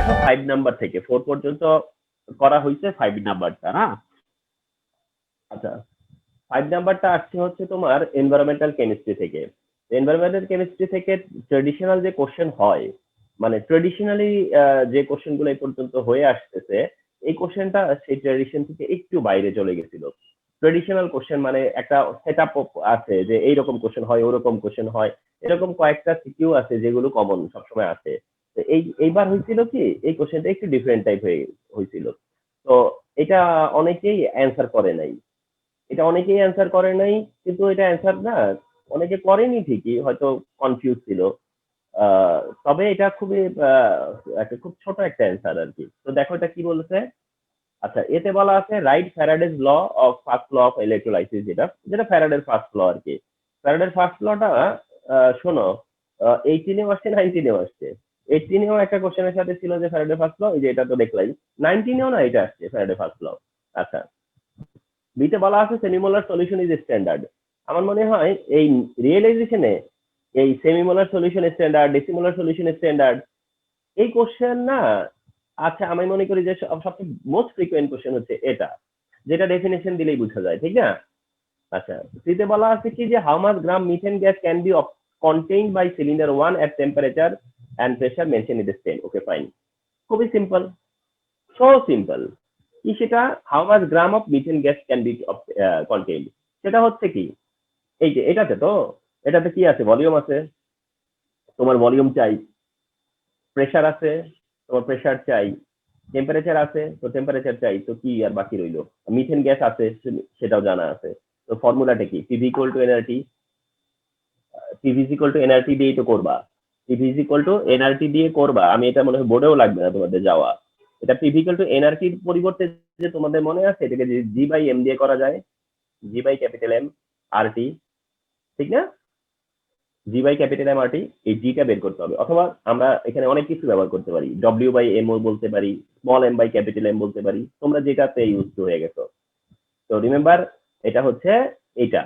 দেখো 5 নাম্বার থেকে 4 পর্যন্ত করা হয়েছে 5 নাম্বারটা না। আচ্ছা, 5 নাম্বারটা আসছে হচ্ছে তোমার এনভায়রনমেন্টাল কেমিস্ট্রি থেকে। এনভায়রনমেন্টাল কেমিস্ট্রি থেকে ট্রেডিশনাল যে কোশ্চেন হয়, মানে ট্রেডিশনালি যে কোশ্চেন গুলো এই পর্যন্ত হয়ে আসতেছে, এই কোশ্চেনটা সেই ট্রেডিশন থেকে একটু বাইরে চলে গেছিল। ট্রেডিশনাল কোশ্চেন মানে একটা সেটআপ আছে যে এইরকম কোশ্চেন হয়, ওরকম কোশ্চেন হয়, এরকম কয়েকটা সিকিউ আছে যেগুলো কমন সবসময় আছে। তো এইবার হয়েছিল কি, এই কোশ্চেনটা একটু ডিফারেন্ট টাইপ হয়েছিল। তো এটা অনেকেই অ্যান্সার করে নাই। এটা অনেকেই অ্যান্সার করে নাই, কিন্তু এটা অ্যান্সার না, অনেকে করেনি ঠিকই, হয়তো কনফিউজ ছিল। তবে এটা খুবই একটা খুব ছোট একটা অ্যান্সার আর কি। তো দেখো এটা কি বলেছে। আচ্ছা, এতে বলা আছে write Faraday's law of first law of electrolysis, যেটা যেটা ফ্যারাডের ফার্স্ট ল আর কি। ফ্যারাডের ফার্স্ট লটা শোনো, 18-এও আসছে, 19-এও আসছে। 18-এও একটা কোশ্চেনের সাথে ছিল যে ফ্যারাডের ফার্স্ট ল, এই যে এটা তো দেখলাই। 19-এও না এটা আসছে ফ্যারাডের ফার্স্ট ল। আচ্ছা, বিতে বলা আছে সেমিমোলার সলিউশন ইজ স্ট্যান্ডার্ড। আমার মনে হয় এই রিয়েলাইজেশনে এই semimolar solution standard, decimolar solution standard, এই কোশ্চেন না, আচ্ছা আমি মনে করি যে সবচেয়ে মোস্ট ফ্রিকুয়েন্ট কোশ্চেন হচ্ছে এটা, যেটা ডেফিনেশন দিলেই বোঝা যায়, ঠিক না? আচ্ছা, সিতে বলা আছে কি যে how much gram methane gas can be contained by cylinder 1 at temperature and pressure mention in this 10। Okay fine, খুবই সিম্পল, সো সিম্পল। কি সেটা? How much gram of methane gas can be contained, সেটা হচ্ছে কি, এই যে এটাতে তো, এটাতে কি আছে, ভলিউম আছে, তোমার ভলিউম চাই, প্রেসার আছে, তোমার প্রেসার চাই, টেম্পারেচার আছে, তো টেম্পারেচার চাই, তো কি আর বাকি রইলো? মিথেন গ্যাস আছে, সেটাও জানা আছে। তো ফর্মুলাটা কি? PV equal to nRT. PV equal to nRT দিয়েই তো করবা। পিভি ইকুয়াল টু এনআরটি দিয়ে করবা, আমি এটা মনে হয় বোর্ডেও লাগবে না তোমাদের যাওয়া। এটা পিভি ইকুয়াল টু এনআরটির পরিবর্তে যে তোমাদের মনে আছে এটাকে জি বাই এম দিয়ে করা যায়, জি বাই ক্যাপিটাল এম আর টি, ঠিক না? জি বাই ক্যাপিটাল এম আর টি, এই জিটা বের করতে হবে। অথবা আমরা এখানে অনেক কিছু ব্যবহার করতে পারি, ডব্লিউ বাই এম ও বলতে পারি, small M by capital M বলতে পারি, তোমরা যেটাতে ইউজ হয়ে গেছো। তো রিমেম্বার, এটা হচ্ছে এটা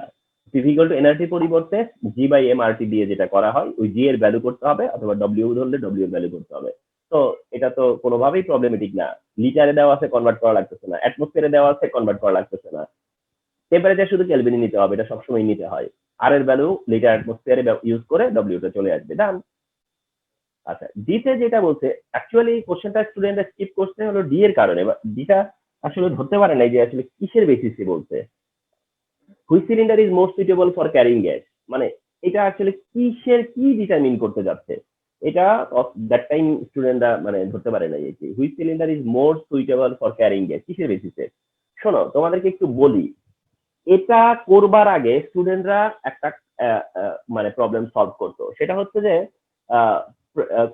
ফিজিক্যাল টু এনার্জি পরিবর্তে জি বাই এম আর টি দিয়ে যেটা করা হয়, ওই জি এর ভ্যালু করতে হবে, অথবা ডব্লিউ ধরলে ডব্লিউ এর ভ্যালু করতে হবে। তো এটা তো কোনোভাবেই প্রবলেমেটিক না। লিটারে দেওয়া আছে, কনভার্ট করা লাগতেছে না। অ্যাটমসফিয়ারে দেওয়া আছে, কনভার্ট করা লাগতেছে না। টেম্পারেচার শুধু কেলভিনে নিতে হবে, এটা সবসময় নিতে হয়। আর এর ভ্যালু লিটার অ্যাটমসফিয়ারে ইউজ করে ডব্লিউটা চলে আসবে, ডান। আচ্ছা, ডিতে যেটা বলছে, অ্যাকচুয়ালি কোশ্চেনটা স্টুডেন্টরা স্কিপ করছে হলো ডি এর কারণে। ডিটা আসলে ধরতে পারে নাই যে আসলে কিসের বেসিসে বলছে। Which cylinder is most suitable for carrying gas, মানে এটা আসলে কিসের কি ডিটারমিন করতে যাচ্ছে, এটা দ্যাট টাইম স্টুডেন্টরা মানে ধরতে পারে নাই। Which cylinder is most suitable for carrying gas কিসের বেসিসে। শোনো, তোমাদেরকে একটু বলি, এটা করবার আগে স্টুডেন্টরা একটা মানে প্রবলেম সলভ করতো, সেটা হচ্ছে যে আহ,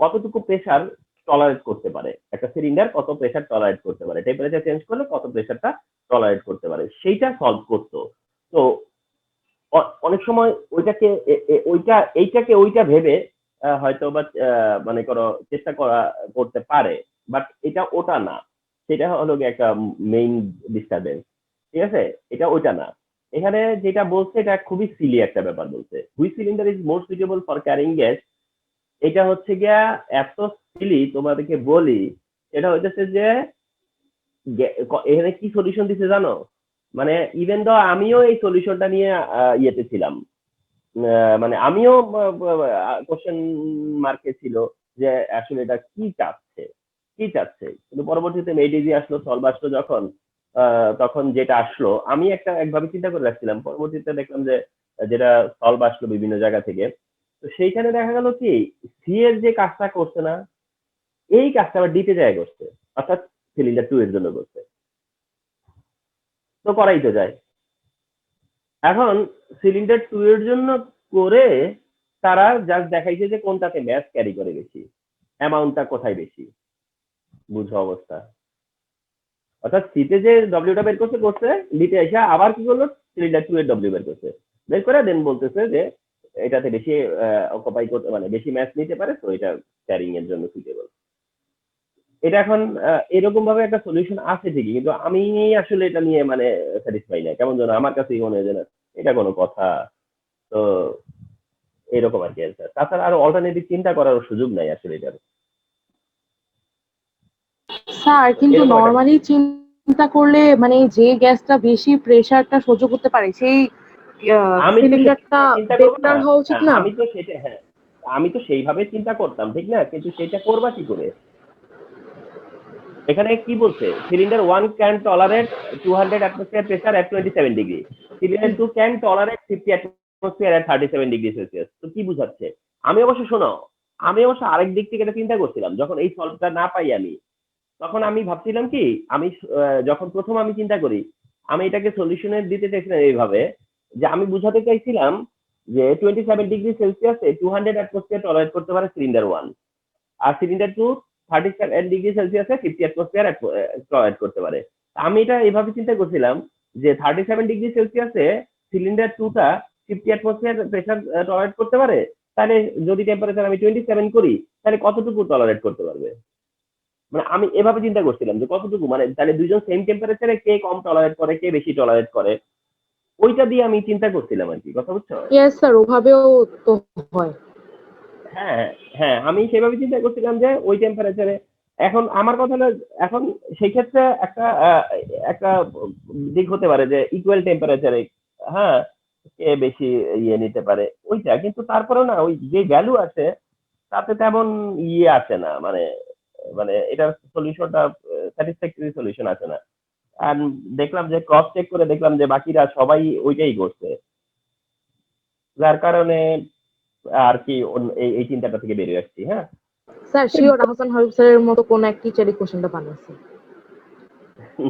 কতটুকু প্রেসার টলারেট করতে পারে একটা সিলিন্ডার, কত প্রেসার টলারেট করতে পারে, টেম্পারেচার চেঞ্জ করলে কত প্রেসারটা টলারেট করতে পারে, সেইটা সলভ করতো। তো অনেক সময় ওইটাকে এইটাকে ওইটা ভেবে হয়তো বা মানে করো চেষ্টা করতে পারে, বাট এটা ওটা না। সেটা হলো গিয়ে একটা মেইন ডিস্টারবেন্স, ঠিক আছে? এটা ওইটা না। এখানে যেটা বলছে এটা খুবই সিলি একটা ব্যাপার বলছে, which cylinder is more suitable for carrying gas. এটা হচ্ছে গিয়া এত সিলি, তোমাদেরকে বলি, এটা হইতেছে যে এখানে কি সলিউশন দিছে জানো? মানে ইভেন দো আমিও এই সলিউশনটা নিয়ে ইয়েতে ছিলাম, মানে আমিও কোশ্চেন মার্কে ছিল যে আসলে এটা কি চাচ্ছে, কি চাচ্ছে। কিন্তু পরবর্তীতে মেডিজি আসলো, সলভ আসলো যখন, তখন যেটা আসলো আমি একভাবে চিন্তা করে রাখছিলাম, পরবর্তীতে দেখলাম যে যেটা সলভ আসলো বিভিন্ন জায়গা থেকে, তো সেইখানে দেখা গেল কি, সি এর যে কাজটা করছে না, এই কাজটা আবার ডিতে যায় করছে, অর্থাৎ সিলিন্ডার 2 এর জন্য করছে। তো করাই তো যায়। এখন সিলিন্ডার 2 এর জন্য করে তারা জাস্ট দেখাইছে যে কোনটাতে ম্যাচ ক্যারি করে বেশি, অ্যামাউন্টটা কোথায় বেশি, বুঝো অবস্থা। অর্থাৎ সিতে যে ডব্লিউটা বের করছে করছে, ডিতে এসে আবার কি করলো, সিলিন্ডার 2 এর ডব্লিউ বের করছে, বের করে দেন বলতেছে যে এটাতে বেশি অকুপাই করতে, মানে বেশি ম্যাচ নিতে পারে, তো এটা ক্যারিং এর জন্য সুইটেবল। এটা এখন এরকম ভাবে একটা সলিউশন আছে ঠিকই, কিন্তু আমি আসলে এটা নিয়ে মানে স্যাটিসফাই না, কেমন যেন আমার কাছেই মনে হয় যে না, এটা কোনো কথা। তো এরকম আর কি অ্যান্সার, তাছাড়া আরো অল্টারনেটিভ চিন্তা করার সুযোগ নাই আসলে এটার। স্যার কিন্তু নরমালি চিন্তা করলে মানে যে গ্যাসটা বেশি প্রেসারটা সহ্য করতে পারে সেই সিলিন্ডারটা বেটার হওয়া উচিত না? আমি তো সেইভাবে চিন্তা করতাম, ঠিক না? কিন্তু সেটা করবা কি করে? এখানে কি বলছে, cylinder 1 can tolerate 200 atmosphere pressure at 27 degree, cylinder 2 can tolerate 50 atmosphere at 37 degree Celsius. তো কি বুঝাচ্ছে? আমি অবশ্য আরেক দিক থেকে এটা চিন্তা করছিলাম, যখন এই সলভটা না পাই আমি, তখন আমি ভাবছিলাম কি, আমি যখন প্রথম আমি চিন্তা করি, আমি এটাকে সলিউশনে দিতে চাইছিলাম এইভাবে, যে আমি বুঝাতে চাইছিলাম যে 27 ডিগ্রি সেলসিয়াসে 200 atmosphere টলারেট করতে পারে সিলিন্ডার 1, আর সিলিন্ডার 2 37 ডিগ্রি সেলসিয়াসে 50 atmosphere টলারেট করতে পারে। আমি এটা এইভাবে চিন্তা করছিলাম যে 37 ডিগ্রি সেলসিয়াসে সিলিন্ডার 2টা 50 atmosphere প্রেসার টলারেট করতে পারে, তাহলে যদি টেম্পারেচার আমি 27 করি, তাহলে কতটুকু টলারেট করতে পারবে? মানে আমি এভাবে চিন্তা করছিলাম যে কতটুকু, মানে তাহলে দুইজন সেম টেম্পারেচারে কে কম টলারেট করে, কে বেশি টলারেট করে, ওইটা দিয়ে আমি চিন্তা করছিলাম আর কি। কথা বুঝছো? ইয়েস স্যার, ওভাবেও তো হয়। হ্যাঁ, হ্যাঁ, আমি সেভাবে চিন্তা করছিলাম যে ওই টেম্পারেচারে, এখন আমার কথা হলো, এখন সেই ক্ষেত্রে একটা দিক হতে পারে যে ইকুয়াল টেম্পারেচারে, হ্যাঁ, কে বেশি ইয়ে নিতে পারে ওইটা, কিন্তু তারপরেও না, ওই যে ভ্যালু আছে তাতে তেমন ইয়ে আসে না, মানে মানে এটার সলিউশনটা স্যাটিসফ্যাক্টরি সলিউশন আসে না। আর দেখলাম যে ক্রস চেক করে দেখলাম যে বাকিরা সবাই ওইটাই করছে, যার কারণে আর কি এই চিন্তাটা থেকে বেরিয়ে আসছি। হ্যাঁ, স্যার শিওর আহসান হাবিব স্যারের মতো কোন এক টিচারই কোশ্চেনটা বানাইছে?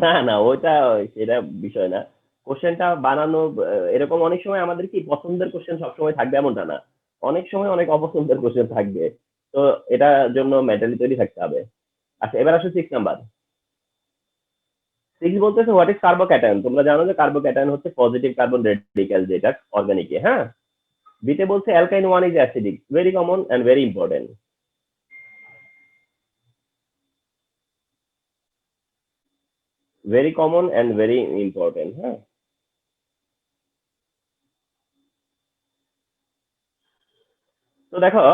না না, ওইটা সেটা বিষয় না। কোশ্চেনটা বানানো এরকম অনেক সময় আমাদের কি পছন্দের কোশ্চেন সবসময় থাকবে এমনটা না, অনেক সময় অনেক অপছন্দের কোশ্চেন থাকবে। তো এটার জন্য মেন্টালি তৈরি থাকতে হবে। আচ্ছা, এবার আসো 6 নাম্বার। 6 বলতেছে হোয়াট ইজ কার্বোক্যাটায়ন। তোমরা জানো যে কার্বোক্যাটায়ন হচ্ছে পজিটিভ কার্বন রেডিক্যাল, যেটা অর্গানিকে। হ্যাঁ, বিতে বলছে alkyne 1 is acidic, very common and very important. Very common and very important. হ্যাঁ, তো দেখো,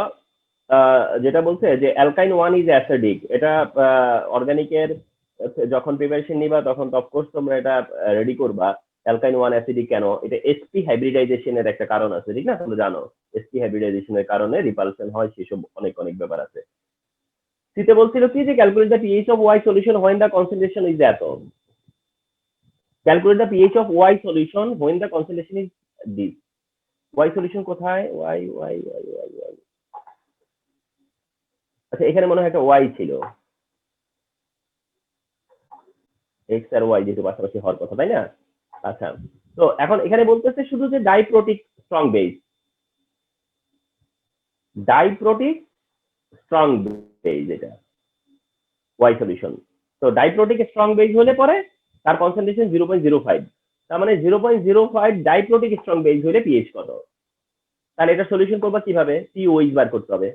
যেটা বলছে যে অ্যালকাইন 1 ইজ অ্যাসিডিক, এটা অর্গানিকের যখন প্রিপারেশন নিবা তখন অফকোর্স তোমরা এটা রেডি করবা। অ্যালকাইন 1 অ্যাসিডিক কেন? এটা sp হাইব্রিডাইজেশনের একটা কারণ আছে, ঠিক না? তোমরা জানো sp হাইব্রিডাইজেশনের কারণে রিপালশন হয়, সেসব অনেক অনেক ব্যাপার আছে। সিতে বলছিল কি যে calculate the pH of Y solution when the concentration is এত। Calculate the pH of Y solution when the concentration is this. Y solution কোথায়? Y Y Y Y Y, আচ্ছা এখানে মনে হয় একটা ওয়াই ছিল, এক্স আর ওয়াই যেহেতু পাশাপাশি হওয়ার কথা, তাই না? আচ্ছা, তো এখন এখানে বলতেছে শুধু যে ডাইপ্রোটিক স্ট্রং বেস, ডাইপ্রোটিক স্ট্রং বেস, এটা ওয়াই সলিউশন। তো ডাইপ্রোটিক স্ট্রং বেস হলে পরে তার কনসেন্ট্রেশন 0.05, তার মানে 0.05 ডাইপ্রোটিক স্ট্রং বেস হলে পিএইচ কত? তাহলে এটা সলিউশন করবা কিভাবে? পিওইচ বার করতে হবে,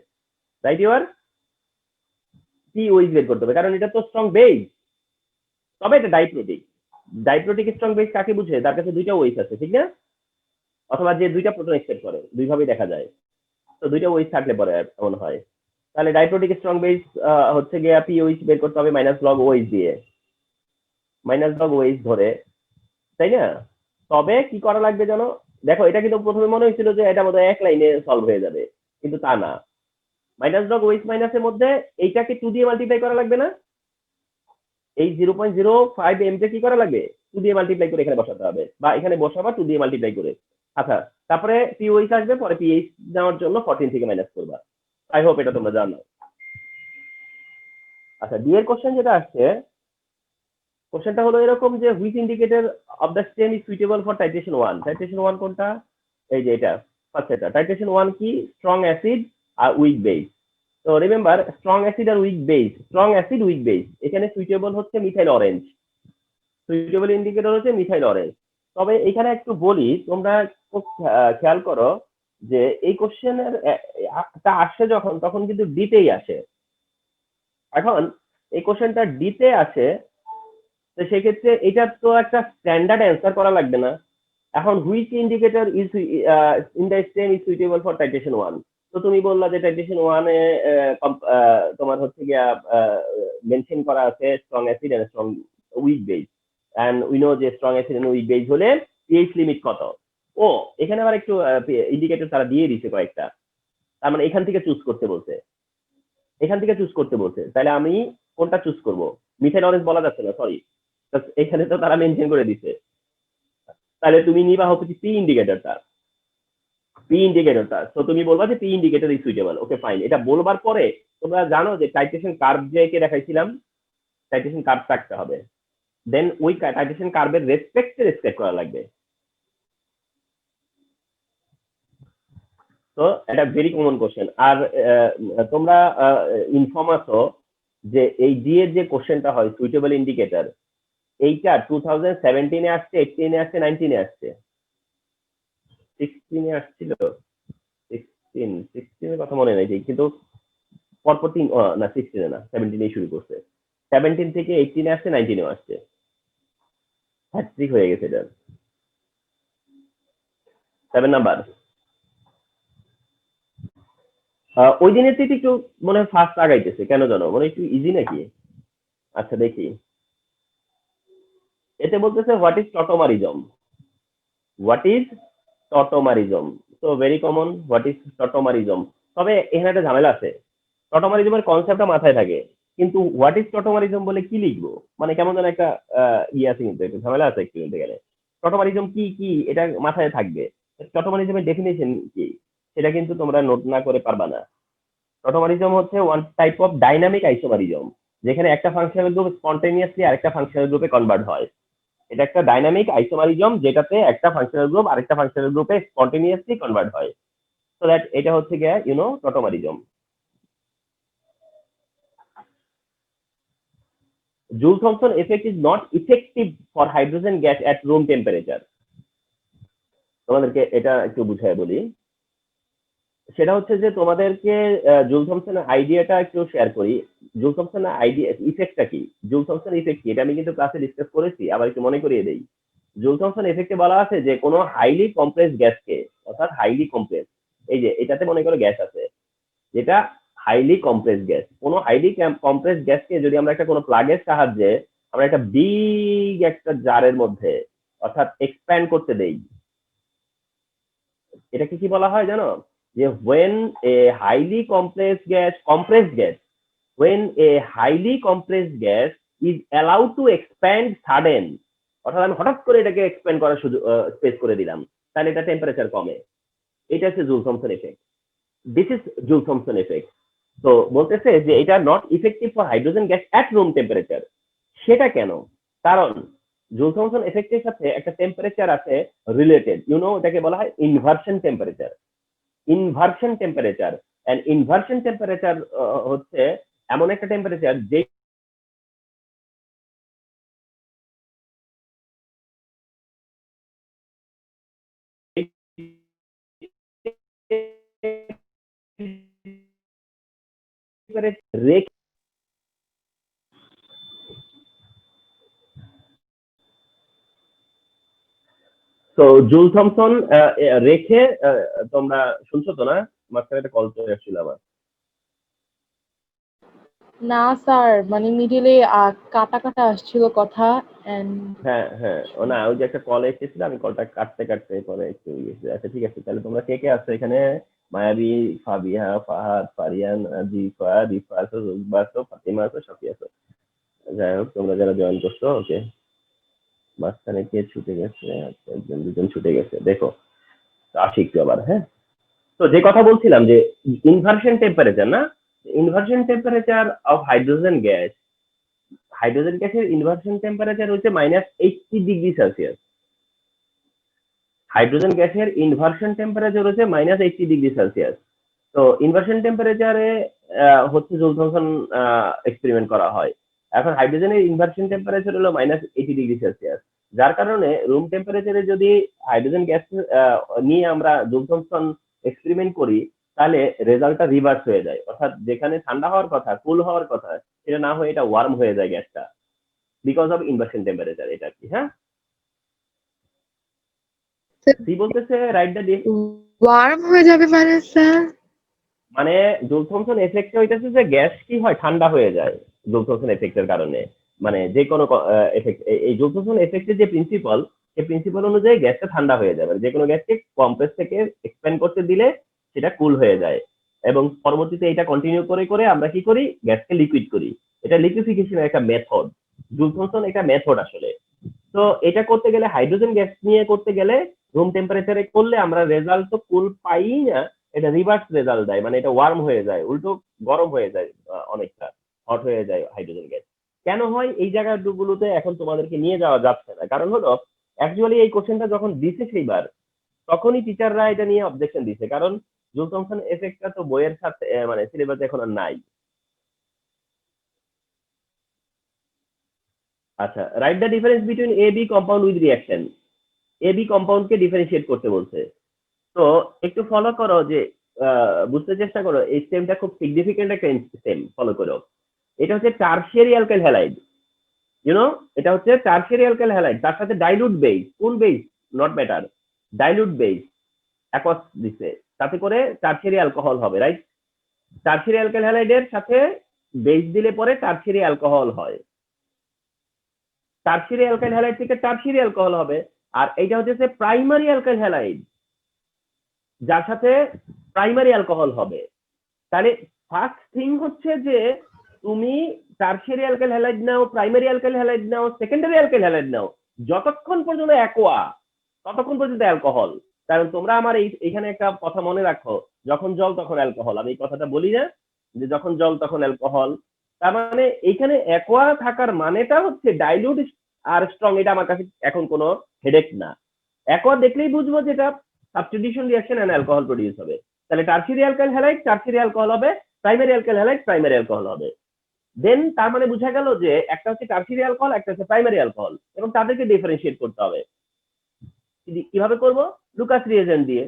রাইট? ইউর পিওইচ বের করতে হবে, কারণ এটা তো স্ট্রং বেস, তবে এটা ডাইপ্রোটিক। ডাইপ্রোটিক স্ট্রং বেস কাকে বুঝে? তার কাছে দুইটা ওয়েস আছে, ঠিক না? অথবা যে দুইটা প্রোটন এক্সপেক্ট করে, দুইভাবেই দেখা যায়। তো দুইটা ওয়েস থাকলে পরে এমন হয়। তাহলে ডাইপ্রোটিক স্ট্রং বেস হচ্ছে গিয়ে পিওইচ বের করতে হবে মাইনাস লগ ওয়েস দিয়ে, মাইনাস লগ ওয়েস ধরে, তাই না? তবে কি করা লাগবে জানো? দেখো, এটা কিন্তু প্রথমে মনে হয়েছিল যে এটা বোধহয় এক লাইনে সলভ হয়ে যাবে, কিন্তু তা না। মাইনাস লগ ওয়েস মাইনাসের মধ্যে এইটাকে 2 দিয়ে মাল্টিপ্লাই করা লাগবে না? এই 0.05 এমকে কি করা লাগবে? 2 দিয়ে মাল্টিপ্লাই করে এখানে বসাতে হবে, বা এখানে বসাবা 2 দিয়ে মাল্টিপ্লাই করে। আচ্ছা, তারপরে পিওইচ আসবে, পরে পিএইচ নেওয়ার জন্য 14 থেকে মাইনাস করবা। আই হোপ এটা তোমরা জানো। আচ্ছা, ডি এর কোশ্চেন যেটা আসছে, কোশ্চেনটা হলো এরকম যে which indicator of the stem is suitable for titration 1। Titration 1 কোনটা? এই যে এটা, আচ্ছা এটা টাইট্রেশন 1 কি? স্ট্রং অ্যাসিড আর উইক বেস। তো রিমেম্বার, স্ট্রং অ্যাসিড আর weak base, strong acid weak base, এখানে সুইটেবল হচ্ছে মিথাইল অরেঞ্জ, সুইটেবল ইন্ডিকেটর হচ্ছে মিথাইল অরেঞ্জ। তবে এখানে একটু বলি, তোমরা খুব খেয়াল করো যে এই কোশ্চেনের টা আসে যখন, তখন কিন্তু ডিতেই আসে। এখন এই কোশ্চেনটা ডিতে আসে, তো সেক্ষেত্রে এটা তো একটা স্ট্যান্ডার্ড অ্যান্সার করা লাগবে না। এখন which indicator is in the stem is suitable for titration 1, তো তুমি বললা যে টাইট্রেশন 1 এ তোমার হচ্ছে গিয়া মেনশন করা আছে strong acid and strong weak base, and we know যে strong acid and weak base হলে পিএইচ লিমিট কত। ও এখানে আবার একটু ইন্ডিকেটর তারা দিয়ে দিছে কয়েকটা, তার মানে এখান থেকে চুজ করতে বলছে, তাহলে আমি কোনটা চুজ করব? মিথাইল অরেঞ্জ বলা যাচ্ছে না, সরি, এখানে তো তারা মেনশন করে দিছে। তাহলে তুমি নিবা হচ্ছে পি ইন্ডিকেটরটা, তো তুমি বলবা যে P indicator is suitable. Okay fine, এটা বলবার পরে তোমরা জানো যে টাইট্রেশন কার্ভ যে কে দেখাইছিলাম, টাইট্রেশন কার্ভ থাকতে হবে, দেন ওই টাইট্রেশন কার্ভের রেসপেক্ট করা লাগবে। তো এটা ভেরি কমন কোশ্চেন। আর তোমরা ইনফর্ম আছো যে এই ডি এর যে কোশ্চেনটা হয় সুইটেবল ইন্ডিকেটর, এইটা 2017 এ আসছে, 18 এ আসছে, 19 এ আসছে, 16 এ আসছিল, 16 এর কথা মনে নাই ঠিক, কিন্তু পরপর তিন না 16 এ না 17 এ শুরু করছে, 17 থেকে 18 এ আসছে, 19 এও আসছে, হ্যাট্রিক হয়ে গেছে এটা। 7 নাম্বার ওই দিনের থেকে একটু মনে হয় ফার্স্ট আগাইতেছে, কেন জানো? মনে একটু ইজি নাকি? আচ্ছা দেখি, এতে বলতেছে হোয়াট ইজ টটোমারিজম, তো very common, what is tautomerism. তবে এখানে একটা ঝামেলা আছে, টটোমারিজমের কনসেপ্টটা মাথায় থাকে, কিন্তু হোয়াট ইজ টটোমারিজম বলে কি লিখবো, মানে কেমন যেন একটা আছে, কিন্তু একটু ঝামেলা আছে একটু বলতে গেলে। টটোমারিজম কি কি এটা মাথায় থাকবে, টটোমারিজমের ডেফিনেশন কি সেটা কিন্তু তোমরা নোট না করে পারবা না। টটোমারিজম হচ্ছে one type of dynamic isomerism, যেখানে একটা ফাংশনাল গ্রুপ স্পন্টেনিয়াসলি আরেকটা ফাংশনাল গ্রুপে কনভার্ট হয়। এটা একটা ডাইনামিক আইসোমারিজম যেটাতে একটা ফাংশনাল গ্রুপ আরেকটা ফাংশনাল গ্রুপে স্পন্টেনিয়াসলি কনভার্ট হয়। সো দ্যাট এটা হচ্ছে গিয়া tautomerism. Joule-Thomson effect is not effective for hydrogen gas at room temperature. তোমাদেরকে এটা একটু বুঝাই বলি, সেটা হচ্ছে যে তোমাদেরকে জুল থমসনের আইডিয়াটা একটু শেয়ার করি। জুল থমসনের আইডিয়া ইফেক্টটা কি, জুল থমসন ইফেক্ট কি, এটা আমি কিন্তু ক্লাসে ডিসকাস করেছি, আবার একটু মনে করিয়ে দেই। জুল থমসন এফেক্টে বলা আছে যে কোনো হাইলি কম্প্রেস গ্যাসকে, অর্থাৎ হাইলি কম্প্রেস, এই যে এটাতে মনে করো গ্যাস আছে, যেটা হাইলি কম্প্রেস গ্যাস, কোনো হাইলি কম্প্রেস গ্যাসকে যদি আমরা একটা কোনো প্লাগের সাহায্যে আমরা একটা বিগ একটা জারের মধ্যে অর্থাৎ এক্সপ্যান্ড করতে দেই, এটাকে কি বলা হয় জানো? যে when a highly compressed gas when a highly compressed gas is allowed to expand sudden, অর্থাৎ আমি হঠাৎ করে এটাকে এক্সপ্যান্ড করার সুযোগ স্পেস করে দিলাম, তাহলে এটা টেম্পারেচার কমে। এটা হচ্ছে joule Thomson effect, this is joule Thomson effect. তো বলতেছে যে এটা not effective for hydrogen gas at room temperature. সেটা কেন? কারণ জুল থমসন এফেক্টের সাথে একটা টেম্পারেচার আছে রিলেটেড, এটাকে বলা হয় ইনভার্সন টেম্পারেচার। ইনভার্সন টেম্পারেচার হচ্ছে এমন একটা টেম্পারেচার যে রেখে তো জুল থমসন রেখে তোমরা শুনছো তো না? মাঝখানে একটা কল চলে আসছিল আবার। না স্যার, মানে মিডিলে কাটা কাটা আসছিল কথা। হ্যাঁ হ্যাঁ, ও না, ওই যে একটা কল এসেছিল, আমি কলটা কাটতে কাটতে পরে একটু আচ্ছা ঠিক আছে, তাহলে তোমরা কে কে আছো এখানে? মায়াবী, ফাবিহা, ফাহাদ, ফারিয়ান, জিফা, রিফা আছো, রুকবা আছো, ফাতিমা আছো, সফি আছো। যাই হোক, তোমরা যারা জয়েন করছো, ওকে। মাঝখানে কে ছুটে গেছে? আচ্ছা, একজন দুজন ছুটে গেছে, দেখো আসি একটু আবার। হ্যাঁ, তো যে কথা বলছিলাম যে ইনভার্সন টেম্পারেচার না, ইনভার্সন টেম্পারেচার অফ হাইড্রোজেন গ্যাসের ইনভার্সন টেম্পারেচার হচ্ছে -80°C। হাইড্রোজেন গ্যাসের ইনভার্সন টেম্পারেচার হচ্ছে -80°C। তো ইনভার্সন টেম্পারেচারে হচ্ছে জুল থমসন এক্সপেরিমেন্ট করা হয়। এখন হাইড্রোজেনের ইনভার্সন টেম্পারেচার হলো -80°C, যার কারণে রুম টেম্পারেচারে যদি হাইড্রোজেন গ্যাস নিয়ে আমরা জুল থমসন এক্সপেরিমেন্ট করি, তাহলে রেজাল্টটা রিভার্স হয়ে যায়, অর্থাৎ যেখানে ঠান্ডা হওয়ার কথা, কুল হওয়ার কথা, সেটা না হয়ে এটা ওয়ার্ম হয়ে যায় গ্যাসটা, বিকজ অফ ইনভার্সন টেম্পারেচার। এটা কি? হ্যাঁ, সি বলতেছে রাইট দ্য ওয়ার্ম হয়ে যাবে মানে স্যার? মানে জুল থমসন এফেক্টে হইতেছে যে গ্যাস কি হয়, ঠান্ডা হয়ে যায় জুল থমসন এফেক্টের কারণে। মানে যে কোনো এফেক্ট, এই জুল থমসন এফেক্টের যে প্রিন্সিপাল, সেই প্রিন্সিপাল অনুযায়ী গ্যাসটা ঠান্ডা হয়ে যায়। মানে যে কোনো গ্যাসকে কম্প্রেস থেকে এক্সপ্যান্ড করতে দিলে সেটা কুল হয়ে যায়, এবং পরবর্তীতে এটা কন্টিনিউ করে করে আমরা কি করি, গ্যাসকে লিকুইড করি। এটা লিকুইফিকেশনের একটা মেথড, জুল থমসন একটা মেথড আসলে। তো এটা করতে গেলে, হাইড্রোজেন গ্যাস নিয়ে করতে গেলে রুম টেম্পারেচারে করলে আমরা রেজাল্ট তো কুল পাই না, এটা রিভার্স রেজাল্ট দেয়, মানে এটা ওয়ার্ম হয়ে যায়, উল্টো গরম হয়ে যায়, অনেকটা হট হয়ে যায় হাইড্রোজেন গ্যাস। কেন হয় এই জায়গাগুলোতে এখন তোমাদেরকে নিয়ে যাওয়া যাচ্ছে না, কারণ হলো অ্যাকচুয়ালি এই কোশ্চেনটা যখন দিছে সেইবার, তখনই টিচাররা এটা নিয়ে অবজেকশন দিছে, কারণ জুল থমসন এফেক্টটা তো বইয়ের সাথে মানে সিলেবাসে এখন আর নাই। আচ্ছা, write the difference between A B compound with reaction. A B কম্পাউন্ডকে ডিফারেন্সিয়েট করতে বলছে। তো একটু ফলো করো যে বুঝতে চেষ্টা করো, এই স্টেমটা খুব সিগনিফিকেন্ট একটা স্টেম, ফলো করো। এটা হচ্ছে টারশিয়ারি অ্যালকাইল হ্যালাইড, ইউনো, এটা হচ্ছে টারশিয়ারি অ্যালকাইল হ্যালাইড, তার সাথে ডাইলুট বেস, কোন base not matter, dilute base aqueous দিছে, তাতে করে টারশিয়ারি অ্যালকোহল হবে, রাইট? টারশিয়ারি অ্যালকাইল হ্যালাইডের সাথে বেস দিলে পরে টারশিয়ারি অ্যালকোহল হয়, টারশিয়ারি অ্যালকাইল হ্যালাইড থেকে টারশিয়ারি অ্যালকোহল হবে। আর এইটা হচ্ছে প্রাইমারি অ্যালকাইল হ্যালাইড, যার সাথে প্রাইমারি অ্যালকোহল হবে। তাহলে ফার্স্ট থিং হচ্ছে যে তুমি টারশিয়ারি অ্যালকাইল হ্যালাইড নাও, প্রাইমারি অ্যালকাইল হ্যালাইড নাও, সেকেন্ডারি অ্যালকাইল হ্যালাইড নাও, যতক্ষণ পর্যন্ত অ্যাকোয়া ততক্ষণ পর্যন্ত অ্যালকোহল। কারণ তোমরা আমার এইখানে একটা কথা মনে রাখো, যখন জল তখন অ্যালকোহল, আমি এই কথাটা বলি না যে যখন জল তখন অ্যালকোহল, তার মানে এইখানে অ্যাকোয়া থাকার মানেটা হচ্ছে ডাইলুট আর স্ট্রং, এটা আমার কাছে এখন কোনো হেডেক না। অ্যাকোয়া দেখলেই বুঝবো যেটা substitution reaction and alcohol produce হবে। তাহলে tertiary alkyl halide tertiary alcohol হবে, primary alkyl halide primary alcohol হবে। দেন তার মানে বোঝা গেল যে একটা হচ্ছে টারশিয়ারি অ্যালকোহল, একটা হচ্ছে প্রাইমারি অ্যালকোহল, এবং তাদেরকে ডিফারেন্সিয়েট করতে হবে। কিভাবে করব? লুকাস রিয়েজেন্ট দিয়ে।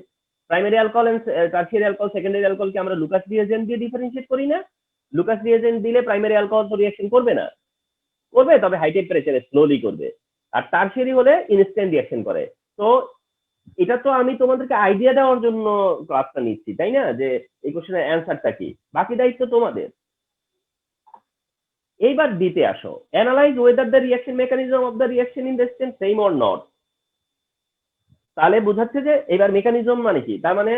Primary alcohol and tertiary alcohol, secondary অ্যালকোহলকে আমরা লুকাস রিয়েজেন্ট দিয়ে ডিফারেন্সিয়েট করি না? লুকাস রিয়েজেন্ট দিলে প্রাইমারি অ্যালকোহল তো রিঅ্যাকশন করবে না, করবে তবে হাই টেম্পারেচারে স্লোলি করবে, আর টারশিয়ারি হলে ইনস্ট্যান্ট রিঅ্যাকশন করে। তো এটা তো আমি তোমাদেরকে আইডিয়া দেওয়ার জন্য ক্লাসটা নিচ্ছি, তাই না, যে এই কোশ্চেনের অ্যান্সারটা কি, বাকি দায়িত্ব তোমাদের। এইবার দিতে আসো, analyse whether the reaction mechanism of the reaction in the stem same or not. তাহলে বোঝাচ্ছে যে এবার মেকানিজম মানে কি, তার মানে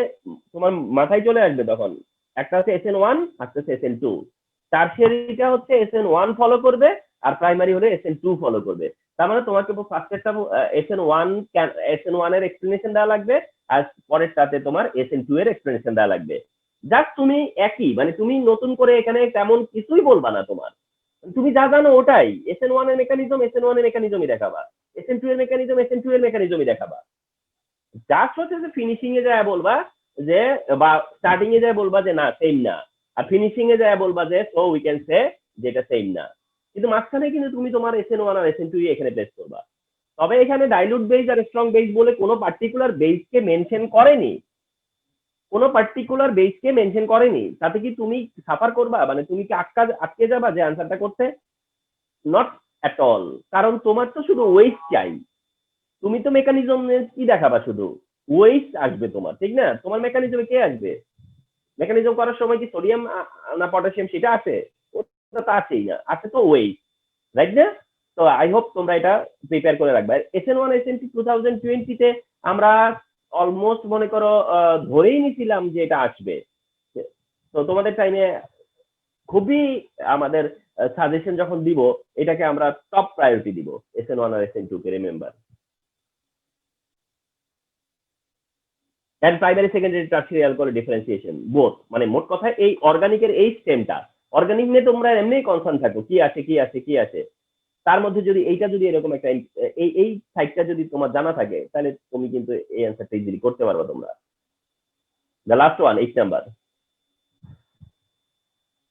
তোমার মাথায় চলে আসবে তখন, একটা হচ্ছে SN1, একটা হচ্ছে SN2। টারশিয়ারিটা হচ্ছে SN1 ফলো করবে, আর প্রাইমারি হলে SN2 ফলো করবে। তার মানে তোমাকে ফার্স্টেরটা SN1 এর এক্সপ্লেনেশন দেওয়া লাগবে, আর পরেরটাতে তোমার SN2 এর এক্সপ্লেনেশন দেওয়া লাগবে। জাস্ট তুমি একই, মানে তুমি নতুন করে এখানে তেমন কিছুই বলবা না, তোমার তুমি যা জানো ওটাই, SN1 এর মেকানিজম SN1 এর মেকানিজমই দেখাবা, SN2 এর মেকানিজম SN2 এর মেকানিজমই দেখাবা। জাস্ট হচ্ছে যে ফিনিশিং এ যায় বলবা যে, বা স্টার্টিং এ যায় বলবা যে না সেম না, আর ফিনিশিং এ যায় বলবা যে সো উই ক্যান সে যে এটা সেম না। কিন্তু মাঝখানে কিন্তু তুমি তোমার SN1 আর SN2 এখানে প্লেস করবা। তবে এখানে ডাইলুট বেস আর স্ট্রং বেস বলে কোনো পার্টিকুলার বেসকে মেনশন করেনি, কোনো পার্টিকুলার বেসকে মেনশন করেনি। তাতে কি তুমি সাফার করবা, মানে তুমি কি আটকে যাবা যে আনসারটা করতে? Not at all. কারণ তোমার তো শুধু ওয়েট চাই, তুমি তো মেকানিজম কি দেখাবা, শুধু ওয়েট আসবে তোমার, ঠিক না? তোমার মেকানিজমে কে আসবে? মেকানিজম করার সময় কি সোডিয়াম না পটাশিয়াম সেটা আছে? ওটা তো আছেই না, আছে তো ওয়েট, রাইট না? তো আই হোপ তোমরা এটা প্রিপেয়ার করে রাখবে। SN1 SN2 2020 তে আমরা অলমোস্ট মনে করো ধরেই নিছিলাম যে এটা আসবে। তো তোমাদের টাইমে খুবই আমাদের সাজেশন যখন দিব, এটাকে আমরা টপ প্রায়োরিটি দিব, SN1 আর SN2 কে, remember. And primary secondary tertiary alcohol differentiation both, মানে মোট কথা এই অর্গানিকের এই স্টেমটা, অর্গানিক নিয়ে তোমরা এমনি কনসার্ন থাকো, কি আছে কি আছে কি আছে, তার মধ্যে যদি এইটা যদি এরকম একটা এই সাইডটা যদি তোমার জানা থাকে, তাহলে তুমি কিন্তু এই অ্যান্সারটা ইজিলি করতে পারবে তোমরা। The last one, 8 number.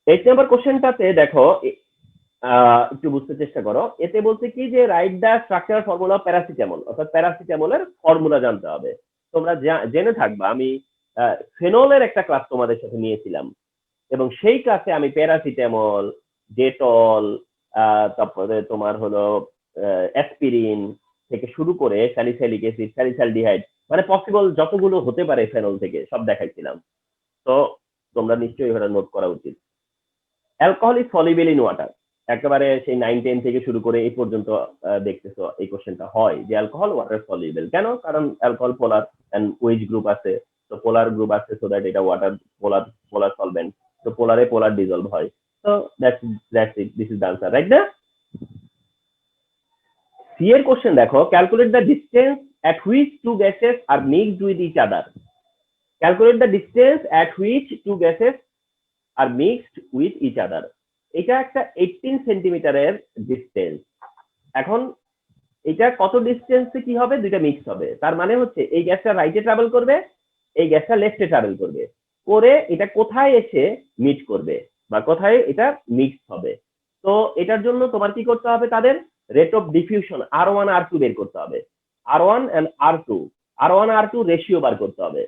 8 number কোশ্চেনটাতে দেখো, একটু বুঝতে চেষ্টা করো। এতে বলছে কি যে write the structure formula paracetamol, অর্থাৎ প্যারাসিটামলের ফর্মুলা জানতে হবে। তোমরা জেনে থাকবা আমি ফেনলের একটা ক্লাস তোমাদের সাথে নিয়েছিলাম, এবং সেই ক্লাসে আমি প্যারাসিটামল, ডেটল, তারপরে তোমার হলো অ্যাসপিরিন থেকে শুরু করে স্যালিসাইলিক অ্যাসিড, স্যালিসাইলডিহাইড, মানে পসিবল যতগুলো হতে পারে ফেনল থেকে সব দেখাইছিলাম। তো তোমরা নিশ্চয়ই এটা নোট করা উচিত। Alcohol is soluble in water, একেবারে সেই 9-10 থেকে শুরু করে এই পর্যন্ত দেখতেছো এই কোশ্চেনটা হয় যে অ্যালকোহল ওয়াটার সলিবল কেন, কারণ alcohol polar and O H group আছে, তো পোলার গ্রুপ আছে, সো দ্যাট এটা ওয়াটার পোলার পোলার সলভেন্ট, তো পোলারে পোলার ডিজলভ হয়, তো that's it, this is the answer, right না? সি এর কোশ্চেন দেখো, calculate the distance at which two gases are mixed with each other. Calculate the distance at which two gases are mixed with each other. এটা একটা 18 সেন্টিমিটারের distance. এখন এটা কত ডিস্টেন্সে কি হবে, দুইটা মিক্স হবে, তার মানে হচ্ছে এই গ্যাসটা রাইটে ট্রাভেল করবে, এই গ্যাসটা লেফটে ট্রাভেল করবে, করে এটা কোথায় এসে মিট করবে বা কোথায় এটা মিক্স হবে। তো এটার জন্য তোমার কি করতে হবে, তাদের rate of diffusion R1 R2 বের করতে হবে, R1 and R1 R2 ratio বার করতে হবে।